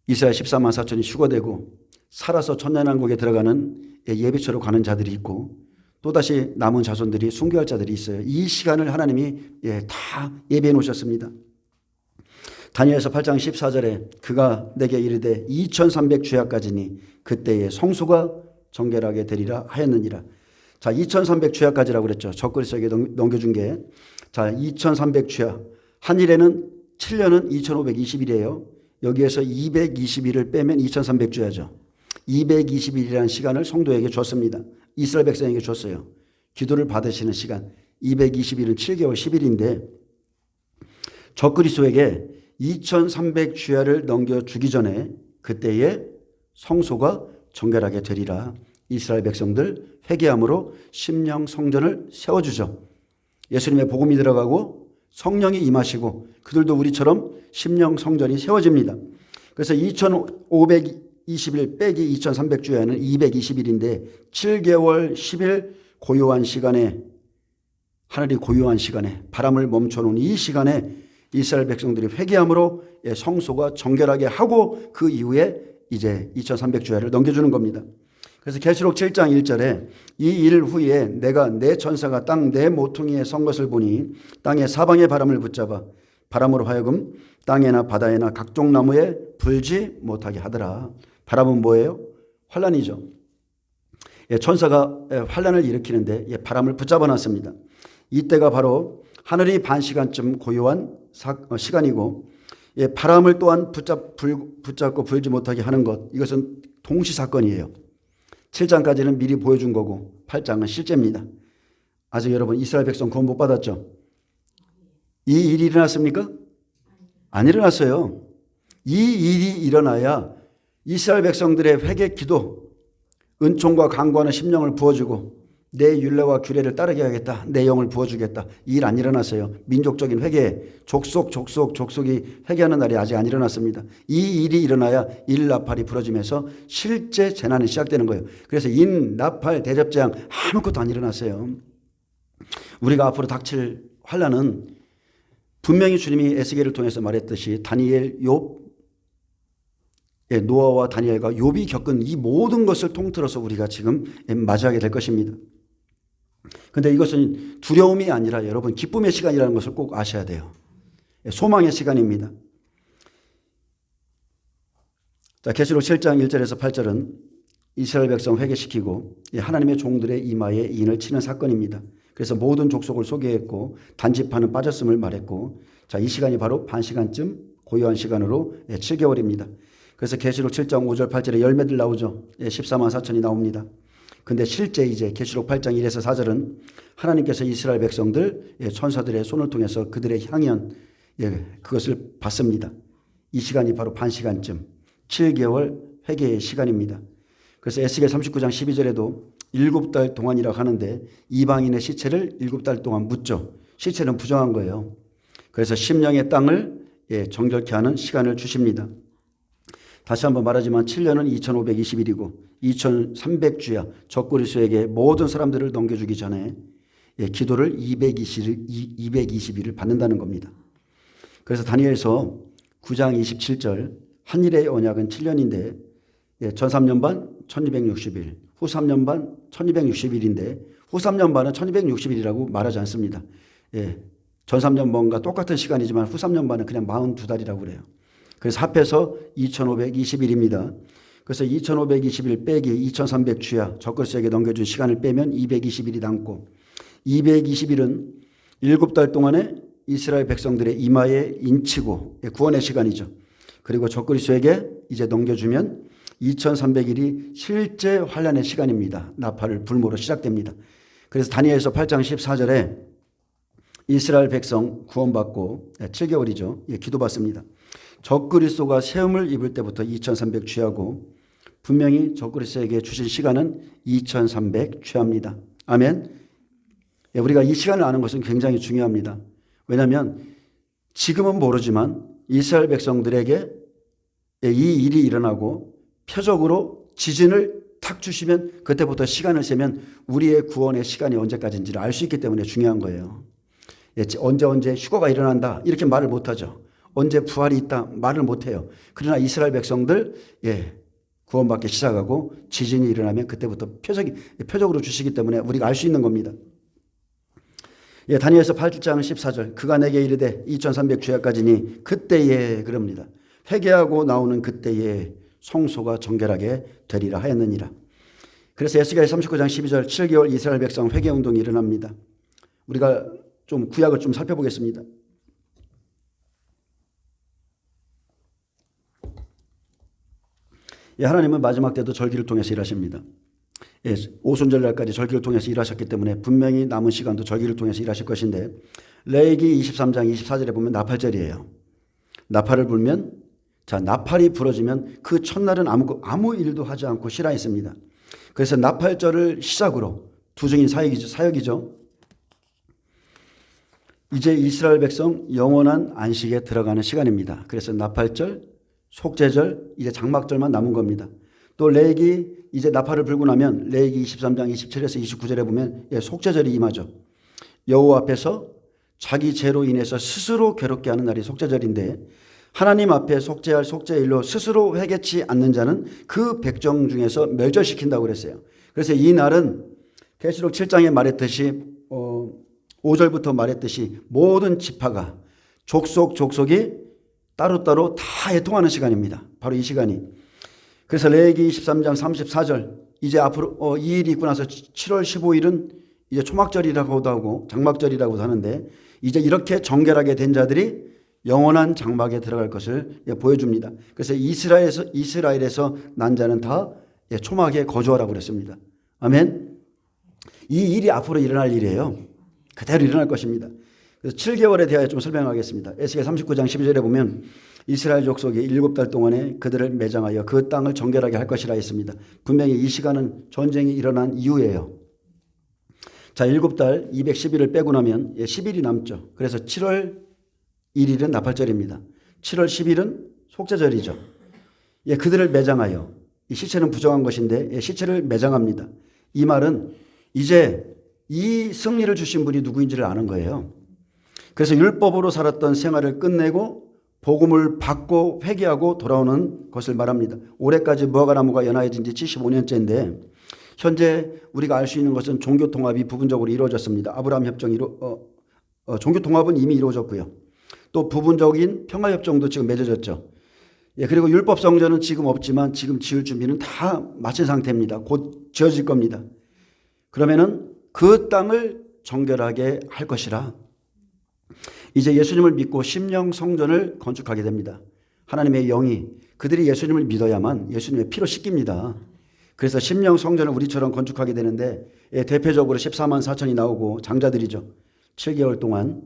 이스라엘 14만 4천이 휴거되고 살아서 천년왕국에 들어가는 예비처로 가는 자들이 있고 또다시 남은 자손들이 순교할 자들이 있어요. 이 시간을 하나님이 다 예비해 놓으셨습니다. 다니엘서 8장 14절에 그가 내게 이르되 2300주야까지니 그때에 성소가 정결하게 되리라 하였느니라. 자, 2300주야까지라고 그랬죠. 적그리스도에게 넘겨준 게. 자, 2300주야. 한일에는 7년은 2520일이에요. 여기에서 220일을 빼면 2300주야죠. 220일이라는 시간을 성도에게 줬습니다. 이스라엘 백성에게 줬어요. 기도를 받으시는 시간. 220일은 7개월 10일인데 적그리스도에게 2300주야를 넘겨주기 전에 그때에 성소가 정결하게 되리라. 이스라엘 백성들 회개함으로 심령 성전을 세워주죠. 예수님의 복음이 들어가고 성령이 임하시고 그들도 우리처럼 심령 성전이 세워집니다. 그래서 2520일 빼기 2300주야는 220일인데 7개월 10일 고요한 시간에 하늘이 고요한 시간에 바람을 멈춰놓은 이 시간에 이스라엘 백성들이 회개함으로 성소가 정결하게 하고 그 이후에 이제 2300주야를 넘겨주는 겁니다. 그래서 계시록 7장 1절에 이 일 후에 내가 내 천사가 땅 내 모퉁이에 선 것을 보니 땅의 사방의 바람을 붙잡아 바람으로 하여금 땅에나 바다에나 각종 나무에 불지 못하게 하더라. 바람은 뭐예요? 환란이죠. 천사가 환란을 일으키는데 바람을 붙잡아 놨습니다. 이때가 바로 하늘이 반 시간쯤 고요한 시간이고 바람을 또한 붙잡고 불지 못하게 하는 것, 이것은 동시사건이에요. 7장까지는 미리 보여준 거고 8장은 실제입니다. 아직 여러분 이스라엘 백성 구원 못 받았죠? 이 일이 일어났습니까? 안 일어났어요. 이 일이 일어나야 이스라엘 백성들의 회개 기도, 은총과 강구하는 심령을 부어주고 내 율례와 규례를 따르게 하겠다. 내 영을 부어주겠다. 이 일 안 일어났어요. 민족적인 회개, 족속이 회개하는 날이 아직 안 일어났습니다. 이 일이 일어나야 일나팔이 부러지면서 실제 재난이 시작되는 거예요. 그래서 인나팔 대접재앙 아무것도 안 일어났어요. 우리가 앞으로 닥칠 환란은 분명히 주님이 에스겔을 통해서 말했듯이 다니엘, 욥, 노아와 다니엘과 욥이 겪은 이 모든 것을 통틀어서 우리가 지금 맞이하게 될 것입니다. 그런데 이것은 두려움이 아니라 여러분 기쁨의 시간이라는 것을 꼭 아셔야 돼요. 소망의 시간입니다. 자, 계시록 7장 1절에서 8절은 이스라엘 백성 회개시키고 하나님의 종들의 이마에 인을 치는 사건입니다. 그래서 모든 족속을 소개했고 단지파는 빠졌음을 말했고, 자, 이 시간이 바로 반 시간쯤 고요한 시간으로 7개월입니다. 그래서 계시록 7장 5절 8절에 열매들 나오죠. 14만 4천이 나옵니다. 근데 실제 이제 계시록 8장 1에서 4절은 하나님께서 이스라엘 백성들 천사들의 손을 통해서 그들의 향연 그것을 받습니다. 이 시간이 바로 반 시간쯤 7개월 회개의 시간입니다. 그래서 에스겔 39장 12절에도 7달 동안이라고 하는데 이방인의 시체를 7달 동안 묻죠. 시체는 부정한 거예요. 그래서 심령의 땅을 정결케 하는 시간을 주십니다. 다시 한번 말하지만 7년은 2520일이고 2300주야 적그리스도에게 모든 사람들을 넘겨주기 전에 기도를 220일을 받는다는 겁니다. 그래서 다니엘서 9장 27절 한일의 언약은 7년인데 전 3년 반 1260일, 후 3년 반 1260일인데 후 3년 반은 1260일이라고 말하지 않습니다. 전 3년 반과 똑같은 시간이지만 후 3년 반은 그냥 42달이라고 그래요. 그래서 합해서 2520일입니다. 그래서 2520일 빼기 2300주야 적그리스도에게 넘겨준 시간을 빼면 220일이 남고 220일은 7달 동안에 이스라엘 백성들의 이마에 인치고 구원의 시간이죠. 그리고 적그리스도에게 이제 넘겨주면 2300일이 실제 환란의 시간입니다. 나팔을 불모로 시작됩니다. 그래서 다니엘서 8장 14절에 이스라엘 백성 구원받고 7개월이죠. 기도받습니다. 적그리스도가 세움을 입을 때부터 2300 취하고 분명히 적그리스도에게 주신 시간은 2300 취합니다. 아멘. 우리가 이 시간을 아는 것은 굉장히 중요합니다. 왜냐하면 지금은 모르지만 이스라엘 백성들에게 이 일이 일어나고 표적으로 지진을 탁 주시면 그때부터 시간을 세면 우리의 구원의 시간이 언제까지인지를 알 수 있기 때문에 중요한 거예요. 언제 휴거가 일어난다 이렇게 말을 못하죠. 언제 부활이 있다 말을 못해요. 그러나 이스라엘 백성들 구원받기 시작하고 지진이 일어나면 그때부터 표적으로 주시기 때문에 우리가 알 수 있는 겁니다. 다니엘서 8장 14절 그가 내게 이르되 2300 주야까지니 그때에 그럽니다. 회개하고 나오는 그때에 성소가 정결하게 되리라 하였느니라. 그래서 에스겔 39장 12절 7개월 이스라엘 백성 회개운동이 일어납니다. 우리가 좀 구약을 좀 살펴보겠습니다. 하나님은 마지막 때도 절기를 통해서 일하십니다. 오순절날까지 절기를 통해서 일하셨기 때문에 분명히 남은 시간도 절기를 통해서 일하실 것인데 레위기 23장 24절에 보면 나팔절이에요. 나팔을 불면 나팔이 부러지면 그 첫날은 아무 일도 하지 않고 쉬라 했습니다. 그래서 나팔절을 시작으로 두중인 사역이죠. 이제 이스라엘 백성 영원한 안식에 들어가는 시간입니다. 그래서 나팔절, 속죄절, 이제 장막절만 남은 겁니다. 또 레위기 이제 나팔을 불고 나면 레위기 23장 27에서 29절에 보면 속죄절이 임하죠. 여호와 앞에서 자기 죄로 인해서 스스로 괴롭게 하는 날이 속죄절인데 하나님 앞에 속죄할 속죄일로 스스로 회개치 않는 자는 그 백정 중에서 멸절시킨다고 그랬어요. 그래서 이 날은 계시록 7장에 말했듯이 5절부터 말했듯이 모든 지파가 족속이 따로따로 다 애통하는 시간입니다. 바로 이 시간이. 그래서 레위기 23장 34절 이제 앞으로 이 일이 있고 나서 7월 15일은 이제 초막절이라고도 하고 장막절이라고도 하는데 이제 이렇게 정결하게 된 자들이 영원한 장막에 들어갈 것을 보여줍니다. 그래서 이스라엘에서 난 자는 다 초막에 거주하라고 그랬습니다. 아멘. 이 일이 앞으로 일어날 일이에요. 그대로 일어날 것입니다. 그래서 7개월에 대하여 좀 설명하겠습니다. 에스겔 39장 12절에 보면 이스라엘 족속이 7달 동안에 그들을 매장하여 그 땅을 정결하게 할 것이라 했습니다. 분명히 이 시간은 전쟁이 일어난 이후예요. 7달 210일을 빼고 나면 10일이 남죠. 그래서 7월 1일은 나팔절입니다. 7월 10일은 속죄절이죠. 그들을 매장하여 이 시체는 부정한 것인데 시체를 매장합니다. 이 말은 이제 이 승리를 주신 분이 누구인지를 아는 거예요. 그래서 율법으로 살았던 생활을 끝내고 복음을 받고 회개하고 돌아오는 것을 말합니다. 올해까지 무화과나무가 연화해진 지 75년째인데 현재 우리가 알 수 있는 것은 종교통합이 부분적으로 이루어졌습니다. 아브라함 협정이 종교통합은 이미 이루어졌고요. 또 부분적인 평화협정도 지금 맺어졌죠. 그리고 율법성전은 지금 없지만 지금 지을 준비는 다 마친 상태입니다. 곧 지어질 겁니다. 그러면은 그 땅을 정결하게 할 것이라 이제 예수님을 믿고 심령 성전을 건축하게 됩니다. 하나님의 영이 그들이 예수님을 믿어야만 예수님의 피로 씻깁니다. 그래서 심령 성전을 우리처럼 건축하게 되는데 대표적으로 14만 4천이 나오고 장자들이죠. 7개월 동안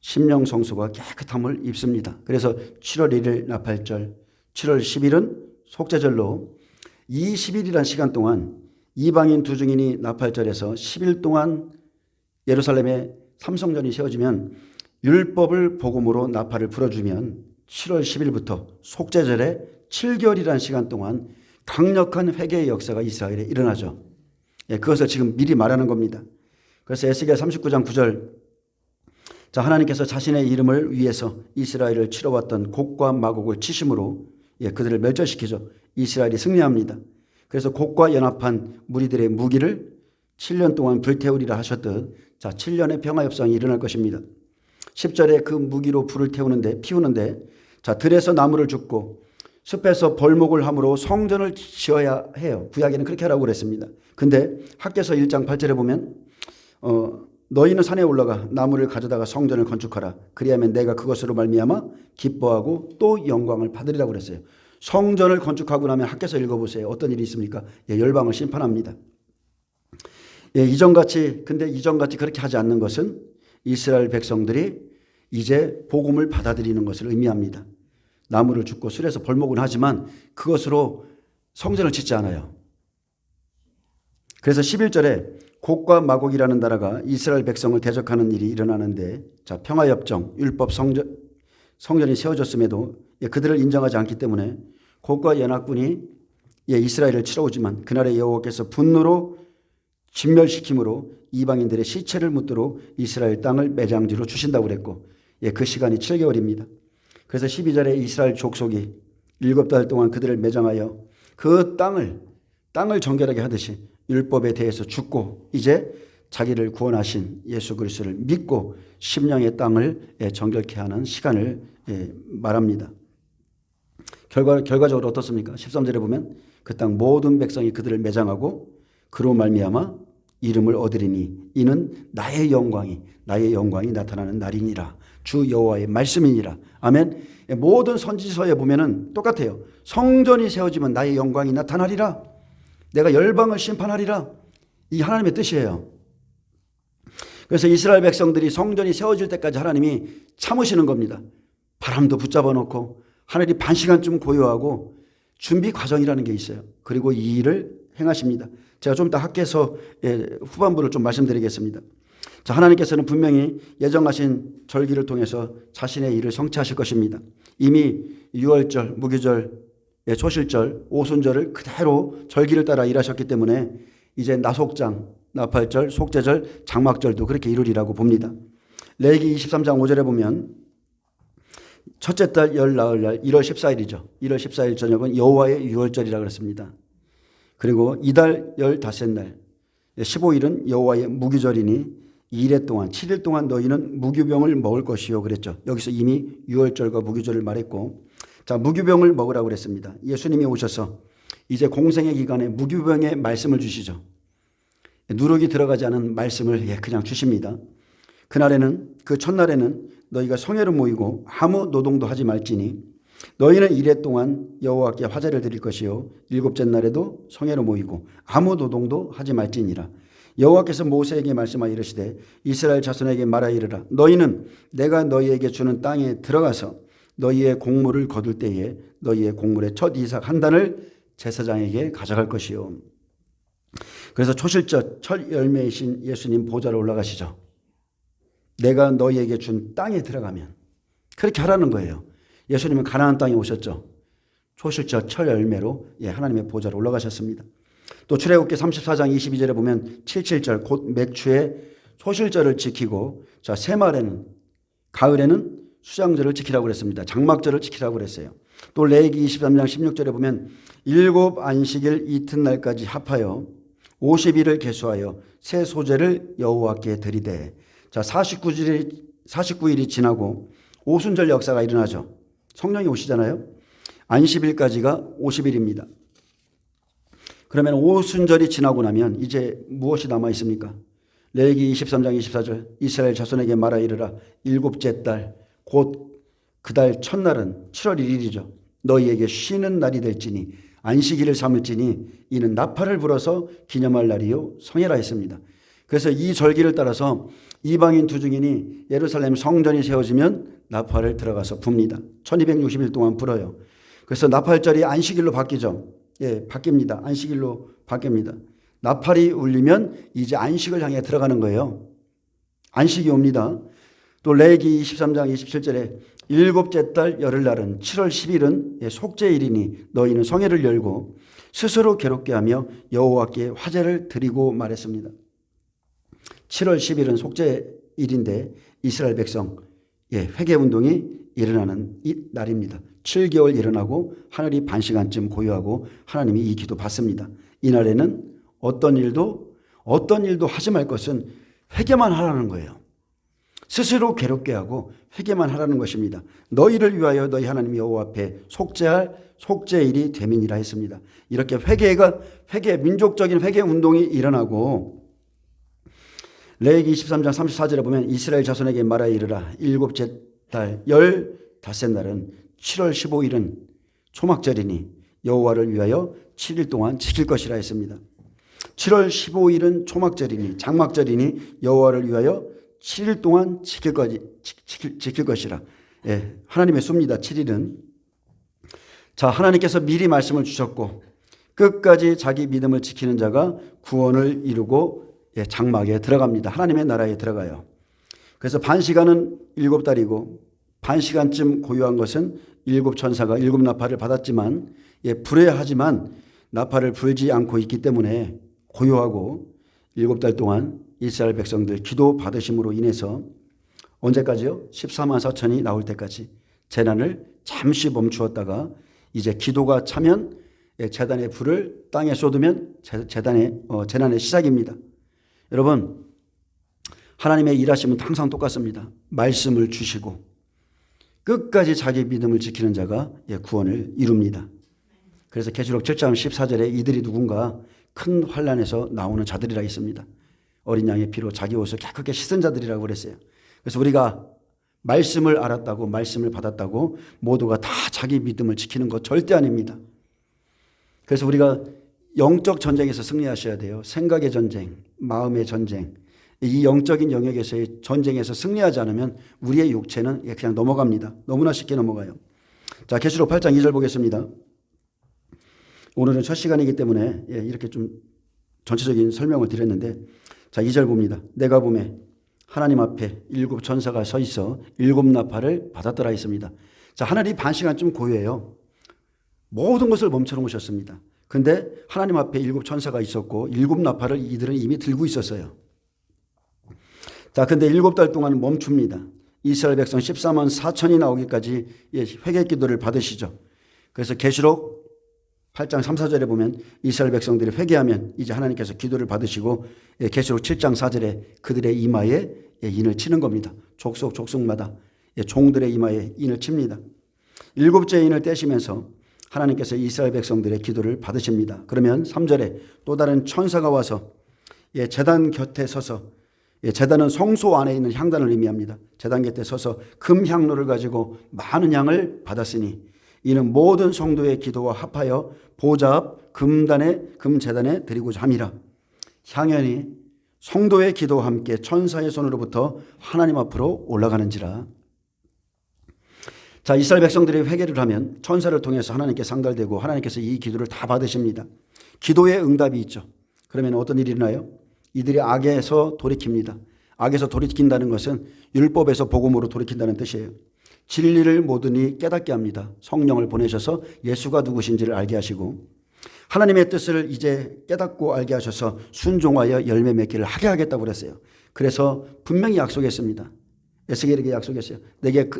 심령 성소가 깨끗함을 입습니다. 그래서 7월 1일 나팔절, 7월 10일은 속죄절로 20일이라는 시간 동안 이방인 두 증인이 나팔절에서 10일 동안 예루살렘에 삼성전이 세워지면 율법을 복음으로 나팔을 불어주면 7월 10일부터 속죄절에 7개월이라는 시간 동안 강력한 회개의 역사가 이스라엘에 일어나죠. 그것을 지금 미리 말하는 겁니다. 그래서 에스겔 39장 9절 하나님께서 자신의 이름을 위해서 이스라엘을 치러왔던 곡과 마곡을 치심으로 그들을 멸절시키죠. 이스라엘이 승리합니다. 그래서 곡과 연합한 무리들의 무기를 7년 동안 불태우리라 하셨듯 7년의 평화협상이 일어날 것입니다. 10절에 그 무기로 불을 피우는데 들에서 나무를 줍고 숲에서 벌목을 함으로 성전을 지어야 해요. 구약에는 그렇게 하라고 그랬습니다. 근데 학개서 1장 8절에 보면 너희는 산에 올라가 나무를 가져다가 성전을 건축하라. 그리하면 내가 그것으로 말미암아 기뻐하고 또 영광을 받으리라고 그랬어요. 성전을 건축하고 나면 학개서 읽어보세요. 어떤 일이 있습니까? 열방을 심판합니다. 이전같이 그렇게 하지 않는 것은 이스라엘 백성들이 이제 복음을 받아들이는 것을 의미합니다. 나무를 줍고 술에서 벌목은 하지만 그것으로 성전을 짓지 않아요. 그래서 11절에 곡과 마곡이라는 나라가 이스라엘 백성을 대적하는 일이 일어나는데, 자, 평화협정, 율법 성전이 세워졌음에도 그들을 인정하지 않기 때문에 곡과 연합군이 이스라엘을 치러오지만 그날의 여호와께서 분노로 진멸시킴으로 이방인들의 시체를 묻도록 이스라엘 땅을 매장지로 주신다고 그랬고, 그 시간이 7개월입니다. 그래서 12절에 이스라엘 족속이 7달 동안 그들을 매장하여 그 땅을 정결하게 하듯이 율법에 대해서 죽고 이제 자기를 구원하신 예수 그리스도를 믿고 심령의 땅을 정결케 하는 시간을 말합니다. 결과적으로 어떻습니까? 13절에 보면 그 땅 모든 백성이 그들을 매장하고 그로 말미암아 이름을 얻으리니 이는 나의 영광이 나타나는 날이니라. 주 여호와의 말씀이니라. 아멘. 모든 선지서에 보면은 똑같아요. 성전이 세워지면 나의 영광이 나타나리라. 내가 열방을 심판하리라. 이 하나님의 뜻이에요. 그래서 이스라엘 백성들이 성전이 세워질 때까지 하나님이 참으시는 겁니다. 바람도 붙잡아 놓고 하늘이 반 시간쯤 고요하고 준비 과정이라는 게 있어요. 그리고 이 일을 행하십니다. 제가 좀 이따 학계서 후반부를 좀 말씀드리겠습니다. 자, 하나님께서는 분명히 예정하신 절기를 통해서 자신의 일을 성취하실 것입니다. 이미 유월절, 무교절, 초실절, 오순절을 그대로 절기를 따라 일하셨기 때문에 이제 나속장, 나팔절, 속죄절, 장막절도 그렇게 이루리라고 봅니다. 레위기 23장 5절에 보면 첫째 달 열 나흘날 1월 14일이죠. 1월 14일 저녁은 여호와의 유월절이라고 그랬습니다. 그리고 이달 15날 15일은 여호와의 무교절이니 2일 동안 7일 동안 너희는 무교병을 먹을 것이요 그랬죠. 여기서 이미 유월절과 무교절을 말했고, 자, 무교병을 먹으라고 그랬습니다. 예수님이 오셔서 이제 공생의 기간에 무교병의 말씀을 주시죠. 누룩이 들어가지 않은 말씀을 그냥 주십니다. 그 첫날에는 너희가 성회로 모이고 아무 노동도 하지 말지니 너희는 이레 동안 여호와께 화제를 드릴 것이요 일곱째 날에도 성회로 모이고 아무 노동도 하지 말지니라. 여호와께서 모세에게 말씀하여 이르시되 이스라엘 자손에게 말하여 이르라. 너희는 내가 너희에게 주는 땅에 들어가서 너희의 곡물을 거둘 때에 너희의 곡물의 첫 이삭 한 단을 제사장에게 가져갈 것이요. 그래서 초실절 첫 열매이신 예수님 보좌로 올라가시죠. 내가 너희에게 준 땅에 들어가면 그렇게 하라는 거예요. 예수님은 가나안 땅에 오셨죠. 초실절 첫 열매로 하나님의 보좌로 올라가셨습니다. 또 출애굽기 34장 22절에 보면 77절 곧 맥추의 초실절을 지키고, 자, 새말에는 가을에는 수장절을 지키라고 그랬습니다. 장막절을 지키라고 그랬어요. 또 레위기 23장 16절에 보면 일곱 안식일 이튿날까지 합하여 50일을 계수하여 새 소제를 여호와께 드리되, 자, 49일이 지나고 오순절 역사가 일어나죠. 성령이 오시잖아요. 안식일까지가 50일입니다. 그러면 오순절이 지나고 나면 이제 무엇이 남아 있습니까? 레위기 23장 24절 이스라엘 자손에게 말하 이르라. 일곱째 달 곧 그 달 첫날은 7월 1일이죠. 너희에게 쉬는 날이 될지니 안식일을 삼을지니 이는 나팔을 불어서 기념할 날이요 성회라 했습니다. 그래서 이 절기를 따라서 이방인 투증인이 예루살렘 성전이 세워지면 나팔을 들어가서 붑니다. 1260일 동안 불어요. 그래서 나팔절이 안식일로 바뀌죠. 바뀝니다. 안식일로 바뀝니다. 나팔이 울리면 이제 안식을 향해 들어가는 거예요. 안식이 옵니다. 또 레위기 23장 27절에 일곱째 달 열흘날은 7월 10일은 속죄일이니 너희는 성회를 열고 스스로 괴롭게 하며 여호와께 화제를 드리고 말했습니다. 7월 10일은 속죄일인데 이스라엘 백성 회개운동이 일어나는 이 날입니다. 7개월 일어나고 하늘이 반 시간쯤 고요하고 하나님이 이 기도 받습니다. 이날에는 어떤 일도 하지 말 것은 회개만 하라는 거예요. 스스로 괴롭게 하고 회개만 하라는 것입니다. 너희를 위하여 너희 하나님 여호와 앞에 속죄할 속죄일이 되민이라 했습니다. 이렇게 민족적인 회개 운동이 일어나고, 레위기 23장 34절에 보면 이스라엘 자손에게 말하여 이르라. 일곱째 달 15날은 7월 15일은 초막절이니 여호와를 위하여 7일 동안 지킬 것이라 했습니다. 7월 15일은 초막절이니 장막절이니 여호와를 위하여 7일 동안 지킬 것이라. 예, 하나님의 수입니다. 7일은. 자, 하나님께서 미리 말씀을 주셨고 끝까지 자기 믿음을 지키는 자가 구원을 이루고 장막에 들어갑니다. 하나님의 나라에 들어가요. 그래서 반 시간은 7달이고 반 시간쯤 고요한 것은 7천사가 7나팔을 받았지만 불의하지만 나팔을 불지 않고 있기 때문에 고요하고 7달 동안 이스라엘 백성들 기도 받으심으로 인해서 언제까지요? 14만 4천이 나올 때까지 재난을 잠시 멈추었다가 이제 기도가 차면 제단의 불을 땅에 쏟으면 재난의 시작입니다. 여러분, 하나님의 일하심은 항상 똑같습니다. 말씀을 주시고 끝까지 자기 믿음을 지키는 자가 구원을 이룹니다. 그래서 계시록 7장 14절에 이들이 누군가 큰 환난에서 나오는 자들이라 있습니다. 어린 양의 피로 자기 옷을 깨끗게 씻은 자들이라고 그랬어요. 그래서 우리가 말씀을 알았다고 말씀을 받았다고 모두가 다 자기 믿음을 지키는 것 절대 아닙니다. 그래서 우리가 영적 전쟁에서 승리하셔야 돼요. 생각의 전쟁, 마음의 전쟁. 이 영적인 영역에서의 전쟁에서 승리하지 않으면 우리의 육체는 그냥 넘어갑니다. 너무나 쉽게 넘어가요. 자, 계시록 8장 2절 보겠습니다. 오늘은 첫 시간이기 때문에 이렇게 좀 전체적인 설명을 드렸는데, 자, 2절 봅니다. 내가 보매 하나님 앞에 7 천사가 서 있어 7 나팔을 받았더라 했습니다. 자, 하늘이 반 시간쯤 고요해요. 모든 것을 멈춰 놓으셨습니다. 근데 하나님 앞에 7 천사가 있었고 7 나팔을 이들은 이미 들고 있었어요. 자, 근데 7달 동안 멈춥니다. 이스라엘 백성 14만 4천이 나오기까지 회개 기도를 받으시죠. 그래서 계시록 8장 3, 4절에 보면 이스라엘 백성들이 회개하면 이제 하나님께서 기도를 받으시고 계시록 7장 4절에 그들의 이마에 인을 치는 겁니다. 족속마다 종들의 이마에 인을 칩니다. 7째 인을 떼시면서 하나님께서 이스라엘 백성들의 기도를 받으십니다. 그러면 3절에 또 다른 천사가 와서 제단 곁에 서서, 제단은 성소 안에 있는 향단을 의미합니다. 제단 곁에 서서 금향로를 가지고 많은 향을 받았으니 이는 모든 성도의 기도와 합하여 보좌 앞 금제단에 드리고자 함이라. 향연이 성도의 기도와 함께 천사의 손으로부터 하나님 앞으로 올라가는지라. 자, 이스라엘 백성들이 회개를 하면 천사를 통해서 하나님께 상달되고 하나님께서 이 기도를 다 받으십니다. 기도의 응답이 있죠. 그러면 어떤 일이 일어나요? 이들이 악에서 돌이킵니다. 악에서 돌이킨다는 것은 율법에서 복음으로 돌이킨다는 뜻이에요. 진리를 모든이 깨닫게 합니다. 성령을 보내셔서 예수가 누구신지를 알게 하시고 하나님의 뜻을 이제 깨닫고 알게 하셔서 순종하여 열매 맺기를 하게 하겠다고 그랬어요. 그래서 분명히 약속했습니다. 에스겔에게 약속했어요.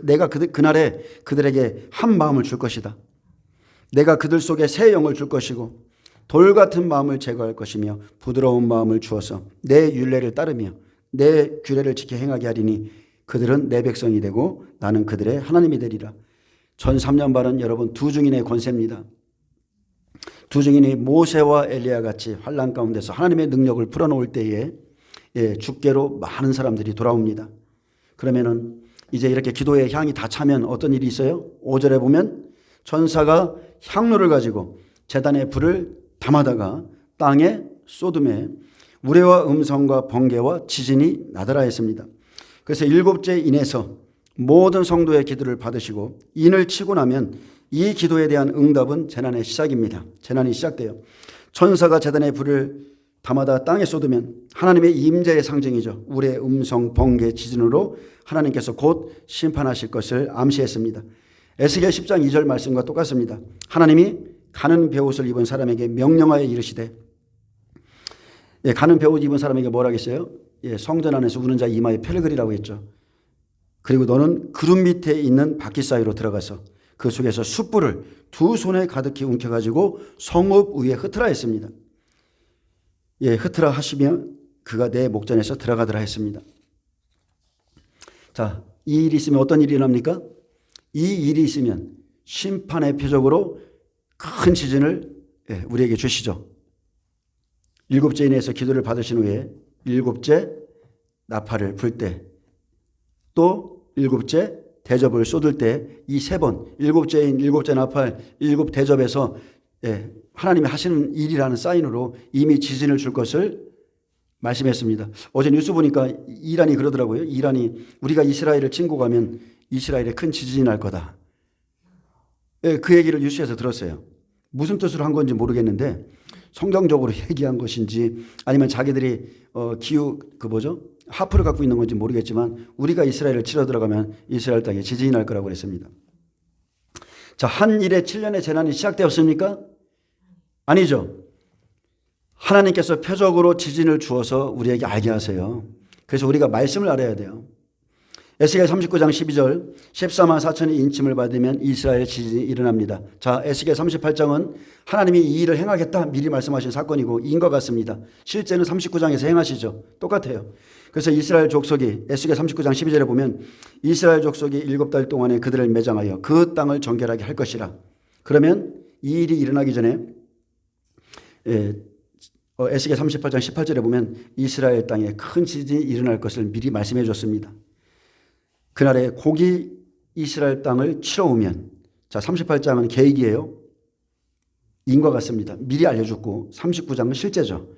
내가 그날에 그들에게 한 마음을 줄 것이다. 내가 그들 속에 새 영을 줄 것이고 돌 같은 마음을 제거할 것이며 부드러운 마음을 주어서 내 율례를 따르며 내 규례를 지켜 행하게 하리니 그들은 내 백성이 되고 나는 그들의 하나님이 되리라. 전 3년 반은 여러분 두 증인의 권세입니다. 두 증인이 모세와 엘리야 같이 환난 가운데서 하나님의 능력을 풀어놓을 때에 주께로 많은 사람들이 돌아옵니다. 그러면은 이제 이렇게 기도의 향이 다 차면 어떤 일이 있어요? 5절에 보면 천사가 향로를 가지고 제단의 불을 담아다가 땅에 쏟음에 우레와 음성과 번개와 지진이 나더라 했습니다. 그래서 7째 인에서 모든 성도의 기도를 받으시고 인을 치고 나면 이 기도에 대한 응답은 재난의 시작입니다. 재난이 시작돼요. 천사가 제단의 불을 담아다 땅에 쏟으면 하나님의 임재의 상징이죠. 우레, 음성, 번개, 지진으로 하나님께서 곧 심판하실 것을 암시했습니다. 에스겔 10장 2절 말씀과 똑같습니다. 하나님이 가는 베옷을 입은 사람에게 명령하여 이르시되, 가는 베옷 입은 사람에게 뭐라 했어요? 성전 안에서 우는 자 이마에 표를 그리라고 했죠. 그리고 너는 구름 밑에 있는 바퀴 사이로 들어가서 그 속에서 숯불을 두 손에 가득히 움켜가지고 성읍 위에 흩으라 했습니다. 흩으라 하시면 그가 내 목전에서 들어가더라 했습니다. 자, 이 일이 있으면 어떤 일이 일어납니까? 이 일이 있으면 심판의 표적으로 큰 지진을 우리에게 주시죠. 7째 인에서 기도를 받으신 후에 7째 나팔을 불 때, 또 7째 대접을 쏟을 때 이 3번 7째 인, 7째 나팔, 7 대접에서 하나님이 하시는 일이라는 사인으로 이미 지진을 줄 것을 말씀했습니다. 어제 뉴스 보니까 이란이 그러더라고요. 이란이 우리가 이스라엘을 친구 가면 이스라엘에 큰 지진이 날 거다. 그 얘기를 뉴스에서 들었어요. 무슨 뜻으로 한 건지 모르겠는데 성경적으로 얘기한 것인지 아니면 자기들이 기후 하프를 갖고 있는 건지 모르겠지만 우리가 이스라엘을 치러 들어가면 이스라엘 땅에 지진이 날 거라고 그랬습니다. 자, 한 일에 7년의 재난이 시작되었습니까? 아니죠. 하나님께서 표적으로 지진을 주어서 우리에게 알게 하세요. 그래서 우리가 말씀을 알아야 돼요. 에스겔 39장 12절 14만 4천이 인침을 받으면 이스라엘 지진이 일어납니다. 자, 에스겔 38장은 하나님이 이 일을 행하겠다 미리 말씀하신 사건이고 인 것 같습니다. 실제는 39장에서 행하시죠. 똑같아요. 그래서 이스라엘 족속이 에스겔 39장 12절에 보면 이스라엘 족속이 7달 동안에 그들을 매장하여 그 땅을 정결하게 할 것이라. 그러면 이 일이 일어나기 전에 에스겔 38장 18절에 보면 이스라엘 땅에 큰 지진이 일어날 것을 미리 말씀해 줬습니다. 그날에 곡이 이스라엘 땅을 치러 오면, 자, 38장은 계획이에요. 인과 같습니다. 미리 알려줬고 39장은 실제죠.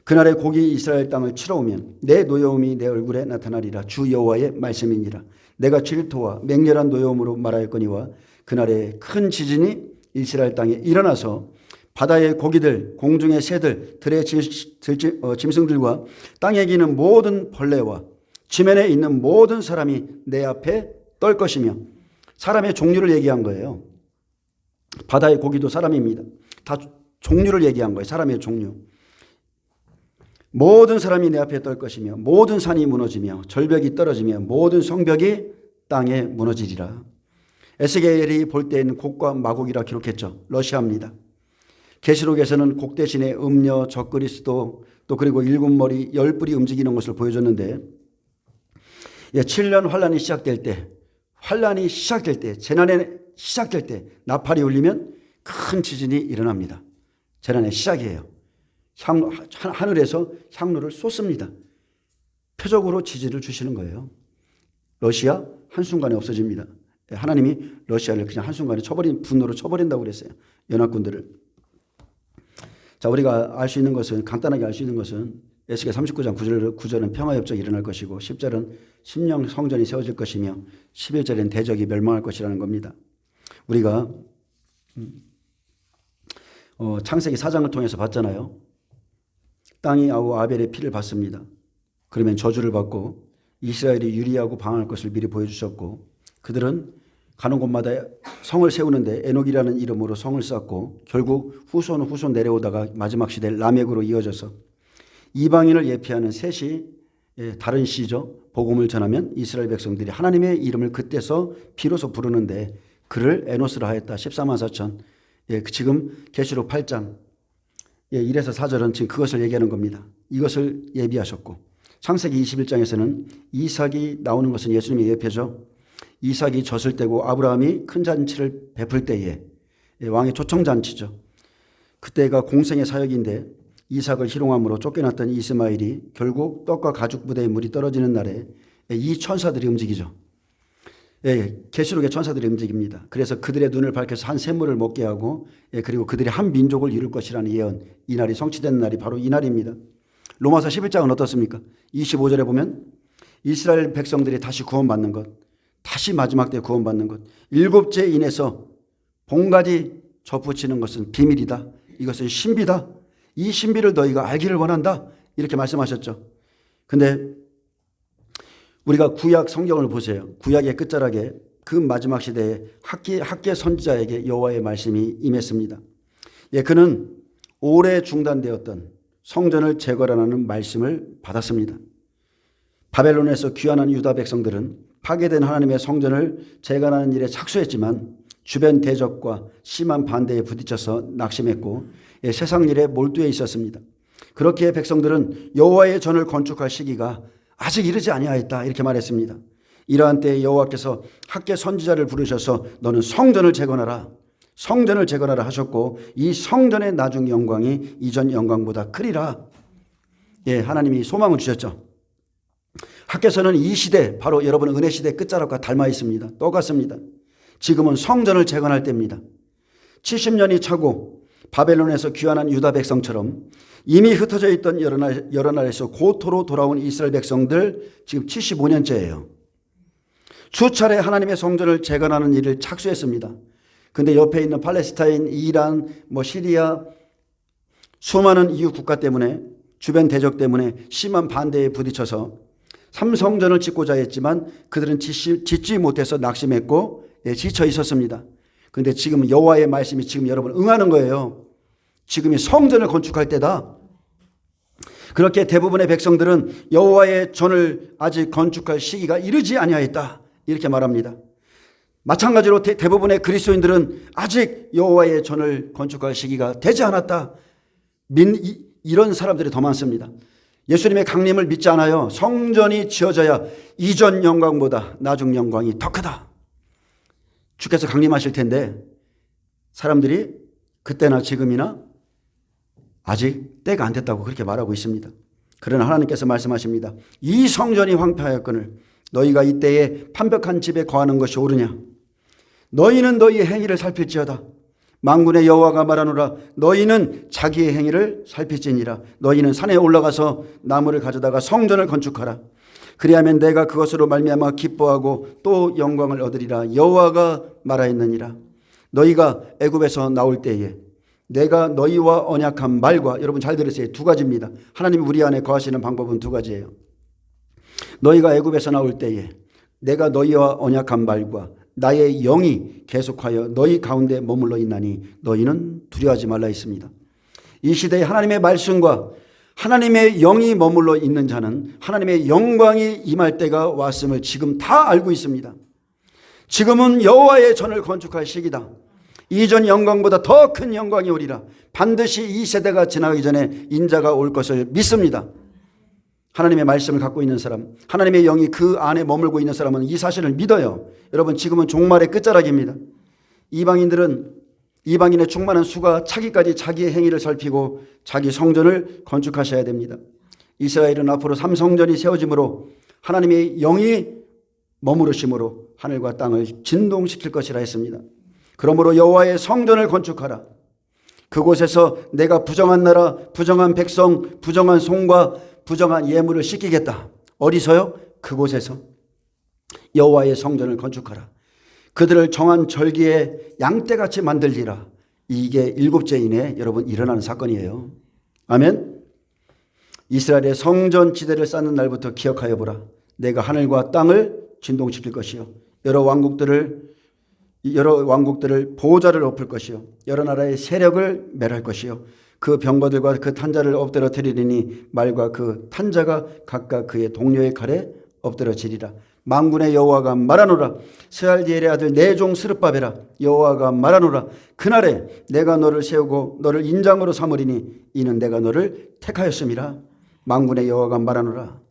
그날에 곡이 이스라엘 땅을 치러 오면 내 노여움이 내 얼굴에 나타나리라. 주 여호와의 말씀이니라. 내가 질투와 맹렬한 노여움으로 말하였거니와 그날에 큰 지진이 이스라엘 땅에 일어나서 바다의 고기들, 공중의 새들, 들의 짐승들과 땅에 기는 모든 벌레와 지면에 있는 모든 사람이 내 앞에 떨 것이며, 사람의 종류를 얘기한 거예요. 바다의 고기도 사람입니다. 다 종류를 얘기한 거예요. 사람의 종류. 모든 사람이 내 앞에 떨 것이며 모든 산이 무너지며 절벽이 떨어지며 모든 성벽이 땅에 무너지리라. 에스겔이 볼 때에는 곡과 마곡이라 기록했죠. 러시아입니다. 계시록에서는 곡 대신에 음녀, 적그리스도, 또 그리고 7머리 10뿔이 움직이는 것을 보여줬는데, 7년 환란이 시작될 때, 재난이 시작될 때 나팔이 울리면 큰 지진이 일어납니다. 재난의 시작이에요. 하늘에서 향로를 쏟습니다. 표적으로 지진을 주시는 거예요. 러시아 한순간에 없어집니다. 하나님이 러시아를 그냥 한순간에 분노로 쳐버린다고 그랬어요. 연합군들을. 자, 우리가 알 수 있는 것은, 간단하게 알 수 있는 것은 에스겔 39장 9절은 평화협정이 일어날 것이고 10절은 심령 성전이 세워질 것이며 11절엔 대적이 멸망할 것이라는 겁니다. 우리가 창세기 4장을 통해서 봤잖아요. 땅이 아벨의 피를 받습니다. 그러면 저주를 받고 이스라엘이 유리하고 방황할 것을 미리 보여주셨고, 그들은 가는 곳마다 성을 세우는데 에녹이라는 이름으로 성을 쌓고 결국 후손 내려오다가 마지막 시대 라멕으로 이어져서 이방인을 예피하는 셋이 다른 시죠. 복음을 전하면 이스라엘 백성들이 하나님의 이름을 그때서 비로소 부르는데 그를 에노스라 하였다. 14만 4천. 지금 계시록 8장 1에서 4절은 지금 그것을 얘기하는 겁니다. 이것을 예비하셨고, 창세기 21장에서는 이삭이 나오는 것은 예수님의 예표죠. 이삭이 젖을 때고 아브라함이 큰 잔치를 베풀 때에, 왕의 초청잔치죠. 그때가 공생의 사역인데 이삭을 희롱함으로 쫓겨났던 이스마엘이 결국 떡과 가죽 부대에 물이 떨어지는 날에 이 천사들이 움직이죠. 계시록의 천사들이 움직입니다. 그래서 그들의 눈을 밝혀서 한 샘물을 먹게 하고, 그리고 그들이 한 민족을 이룰 것이라는 예언, 이 날이 성취된 날이 바로 이 날입니다. 로마서 11장은 어떻습니까? 25절에 보면 이스라엘 백성들이 다시 구원받는 것, 다시 마지막 때 구원받는 것, 7째 인해서 봉가지 접붙이는 것은 비밀이다. 이것은 신비다. 이 신비를 너희가 알기를 원한다. 이렇게 말씀하셨죠. 근데 우리가 구약 성경을 보세요. 구약의 끝자락에 그 마지막 시대에 학개 선지자에게 여호와의 말씀이 임했습니다. 그는 오래 중단되었던 성전을 재건하라는 말씀을 받았습니다. 바벨론에서 귀환한 유다 백성들은 파괴된 하나님의 성전을 재건하는 일에 착수했지만 주변 대적과 심한 반대에 부딪혀서 낙심했고 세상 일에 몰두해 있었습니다. 그렇기에 백성들은 여호와의 전을 건축할 시기가 아직 이르지 아니하였다 이렇게 말했습니다. 이러한 때에 여호와께서 학개 선지자를 부르셔서 너는 성전을 재건하라 하셨고, 이 성전의 나중 영광이 이전 영광보다 크리라. 하나님이 소망을 주셨죠. 학개서는 이 시대, 바로 여러분 은혜 시대 끝자락과 닮아 있습니다. 똑같습니다. 지금은 성전을 재건할 때입니다. 70년이 차고 바벨론에서 귀환한 유다 백성처럼 이미 흩어져 있던 여러 나라에서 고토로 돌아온 이스라엘 백성들 지금 75년째예요. 수차례 하나님의 성전을 재건하는 일을 착수했습니다. 근데 옆에 있는 팔레스타인, 이란, 시리아 수많은 이웃 국가 때문에, 주변 대적 때문에 심한 반대에 부딪혀서 삼성전을 짓고자 했지만 그들은 짓지 못해서 낙심했고 지쳐 있었습니다. 그런데 지금 여호와의 말씀이 지금 여러분 응하는 거예요. 지금이 성전을 건축할 때다. 그렇게 대부분의 백성들은 여호와의 전을 아직 건축할 시기가 이르지 아니하였다, 이렇게 말합니다. 마찬가지로 대부분의 그리스도인들은 아직 여호와의 전을 건축할 시기가 되지 않았다, 이런 사람들이 더 많습니다. 예수님의 강림을 믿지 않아요. 성전이 지어져야 이전 영광보다 나중 영광이 더 크다. 주께서 강림하실 텐데 사람들이 그때나 지금이나 아직 때가 안 됐다고 그렇게 말하고 있습니다. 그러나 하나님께서 말씀하십니다. 이 성전이 황폐하였거늘 너희가 이때에 판벽한 집에 거하는 것이 옳으냐? 너희는 너희의 행위를 살필지어다. 만군의 여호와가 말하노라. 너희는 자기의 행위를 살필지니라. 너희는 산에 올라가서 나무를 가져다가 성전을 건축하라. 그리하면 내가 그것으로 말미암아 기뻐하고 또 영광을 얻으리라. 여호와가 말하였느니라. 너희가 애굽에서 나올 때에 내가 너희와 언약한 말과, 여러분 잘 들으세요. 두 가지입니다. 하나님이 우리 안에 거하시는 방법은 두 가지예요. 너희가 애굽에서 나올 때에 내가 너희와 언약한 말과 나의 영이 계속하여 너희 가운데 머물러 있나니 너희는 두려워하지 말라 했습니다. 이 시대에 하나님의 말씀과 하나님의 영이 머물러 있는 자는 하나님의 영광이 임할 때가 왔음을 지금 다 알고 있습니다. 지금은 여호와의 전을 건축할 시기다. 이전 영광보다 더 큰 영광이 오리라. 반드시 이 세대가 지나가기 전에 인자가 올 것을 믿습니다. 하나님의 말씀을 갖고 있는 사람, 하나님의 영이 그 안에 머물고 있는 사람은 이 사실을 믿어요. 여러분 지금은 종말의 끝자락입니다. 이방인의 충만한 수가 차기까지 자기의 행위를 살피고 자기 성전을 건축하셔야 됩니다. 이스라엘은 앞으로 3성전이 세워짐으로 하나님의 영이 머무르심으로 하늘과 땅을 진동시킬 것이라 했습니다. 그러므로 여호와의 성전을 건축하라. 그곳에서 내가 부정한 나라, 부정한 백성, 부정한 송과 부정한 예물을 씻기겠다. 어디서요? 그곳에서 여호와의 성전을 건축하라. 그들을 정한 절기에 양떼같이 만들리라. 이게 7째인에 여러분 일어나는 사건이에요. 아멘. 이스라엘의 성전 지대를 쌓는 날부터 기억하여 보라. 내가 하늘과 땅을 진동시킬 것이요 여러 왕국들을 보호자를 엎을 것이요 여러 나라의 세력을 멸할 것이요 그 병거들과 그 탄자를 엎드러뜨리리니 말과 그 탄자가 각각 그의 동료의 칼에 엎드러지리라. 만군의 여호와가 말하노라. 스알디엘의 아들 내 종 스룹바벨아, 여호와가 말하노라. 그날에 내가 너를 세우고 너를 인장으로 삼으리니 이는 내가 너를 택하였음이라. 만군의 여호와가 말하노라.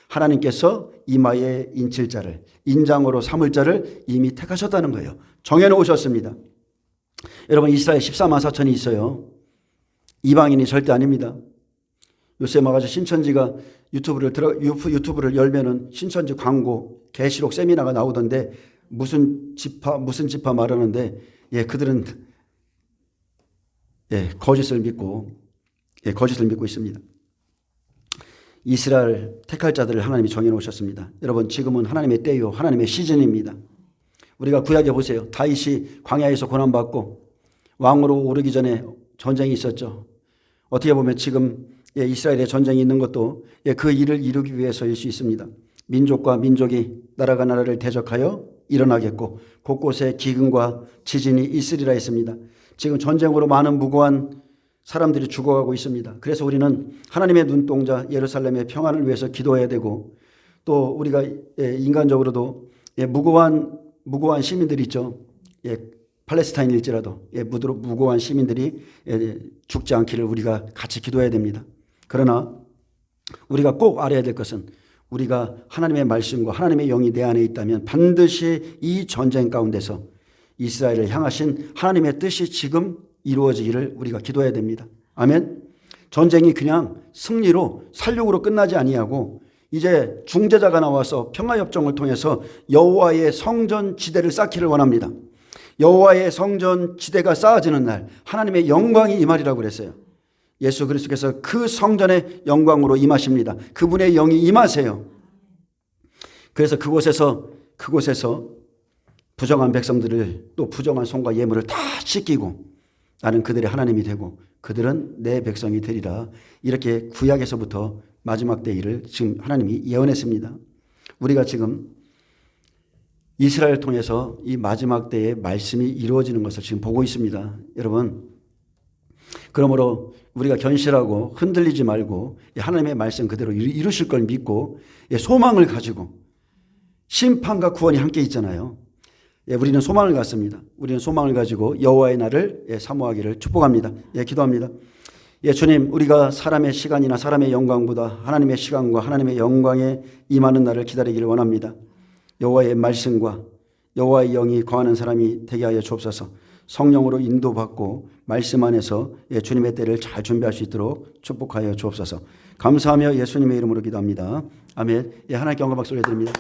하나님께서 이마에 인칠 자를, 인장으로 삼을 자를 이미 택하셨다는 거예요. 정해놓으셨습니다. 여러분 이스라엘 14만 4천이 있어요. 이방인이 절대 아닙니다. 요새 막아서 신천지가 유튜브를 열면은 신천지 광고, 계시록 세미나가 나오던데 무슨 지파 말하는데 그들은 거짓을 믿고 있습니다. 이스라엘 택할 자들을 하나님이 정해놓으셨습니다. 여러분 지금은 하나님의 때요, 하나님의 시즌입니다. 우리가 구약에 보세요. 다윗이 광야에서 고난받고 왕으로 오르기 전에 전쟁이 있었죠. 어떻게 보면 지금 이스라엘의 전쟁이 있는 것도 그 일을 이루기 위해서일 수 있습니다. 민족과 민족이 나라가 나라를 대적하여 일어나겠고 곳곳에 기근과 지진이 있으리라 했습니다. 지금 전쟁으로 많은 무고한 사람들이 죽어가고 있습니다. 그래서 우리는 하나님의 눈동자 예루살렘의 평안을 위해서 기도해야 되고 또 우리가 인간적으로도 무고한 시민들이 있죠. 팔레스타인일지라도 무고한 시민들이 죽지 않기를 우리가 같이 기도해야 됩니다. 그러나 우리가 꼭 알아야 될 것은 우리가 하나님의 말씀과 하나님의 영이 내 안에 있다면 반드시 이 전쟁 가운데서 이스라엘을 향하신 하나님의 뜻이 지금 이루어지기를 우리가 기도해야 됩니다. 아멘. 전쟁이 그냥 승리로 살육으로 끝나지 아니하고 이제 중재자가 나와서 평화협정을 통해서 여호와의 성전 지대를 쌓기를 원합니다. 여호와의 성전 지대가 쌓아지는 날 하나님의 영광이 임하리라고 그랬어요. 예수 그리스도께서 그 성전의 영광으로 임하십니다. 그분의 영이 임하세요. 그래서 그곳에서 부정한 백성들을 또 부정한 손과 예물을 다 씻기고 나는 그들의 하나님이 되고 그들은 내 백성이 되리라. 이렇게 구약에서부터 마지막 때 일을 지금 하나님이 예언했습니다. 우리가 지금 이스라엘을 통해서 이 마지막 때의 말씀이 이루어지는 것을 지금 보고 있습니다. 여러분, 그러므로 우리가 견실하고 흔들리지 말고 하나님의 말씀 그대로 이루실 걸 믿고 소망을 가지고 심판과 구원이 함께 있잖아요. 우리는 소망을 갖습니다. 우리는 소망을 가지고 여호와의 날을 사모하기를 축복합니다. 기도합니다. 주님, 우리가 사람의 시간이나 사람의 영광보다 하나님의 시간과 하나님의 영광에 임하는 날을 기다리기를 원합니다. 여호와의 말씀과 여호와의 영이 거하는 사람이 되게 하여 주옵소서. 성령으로 인도받고 말씀 안에서 주님의 때를 잘 준비할 수 있도록 축복하여 주옵소서. 감사하며 예수님의 이름으로 기도합니다. 아멘. 하나님께 영광 박수 올려드립니다.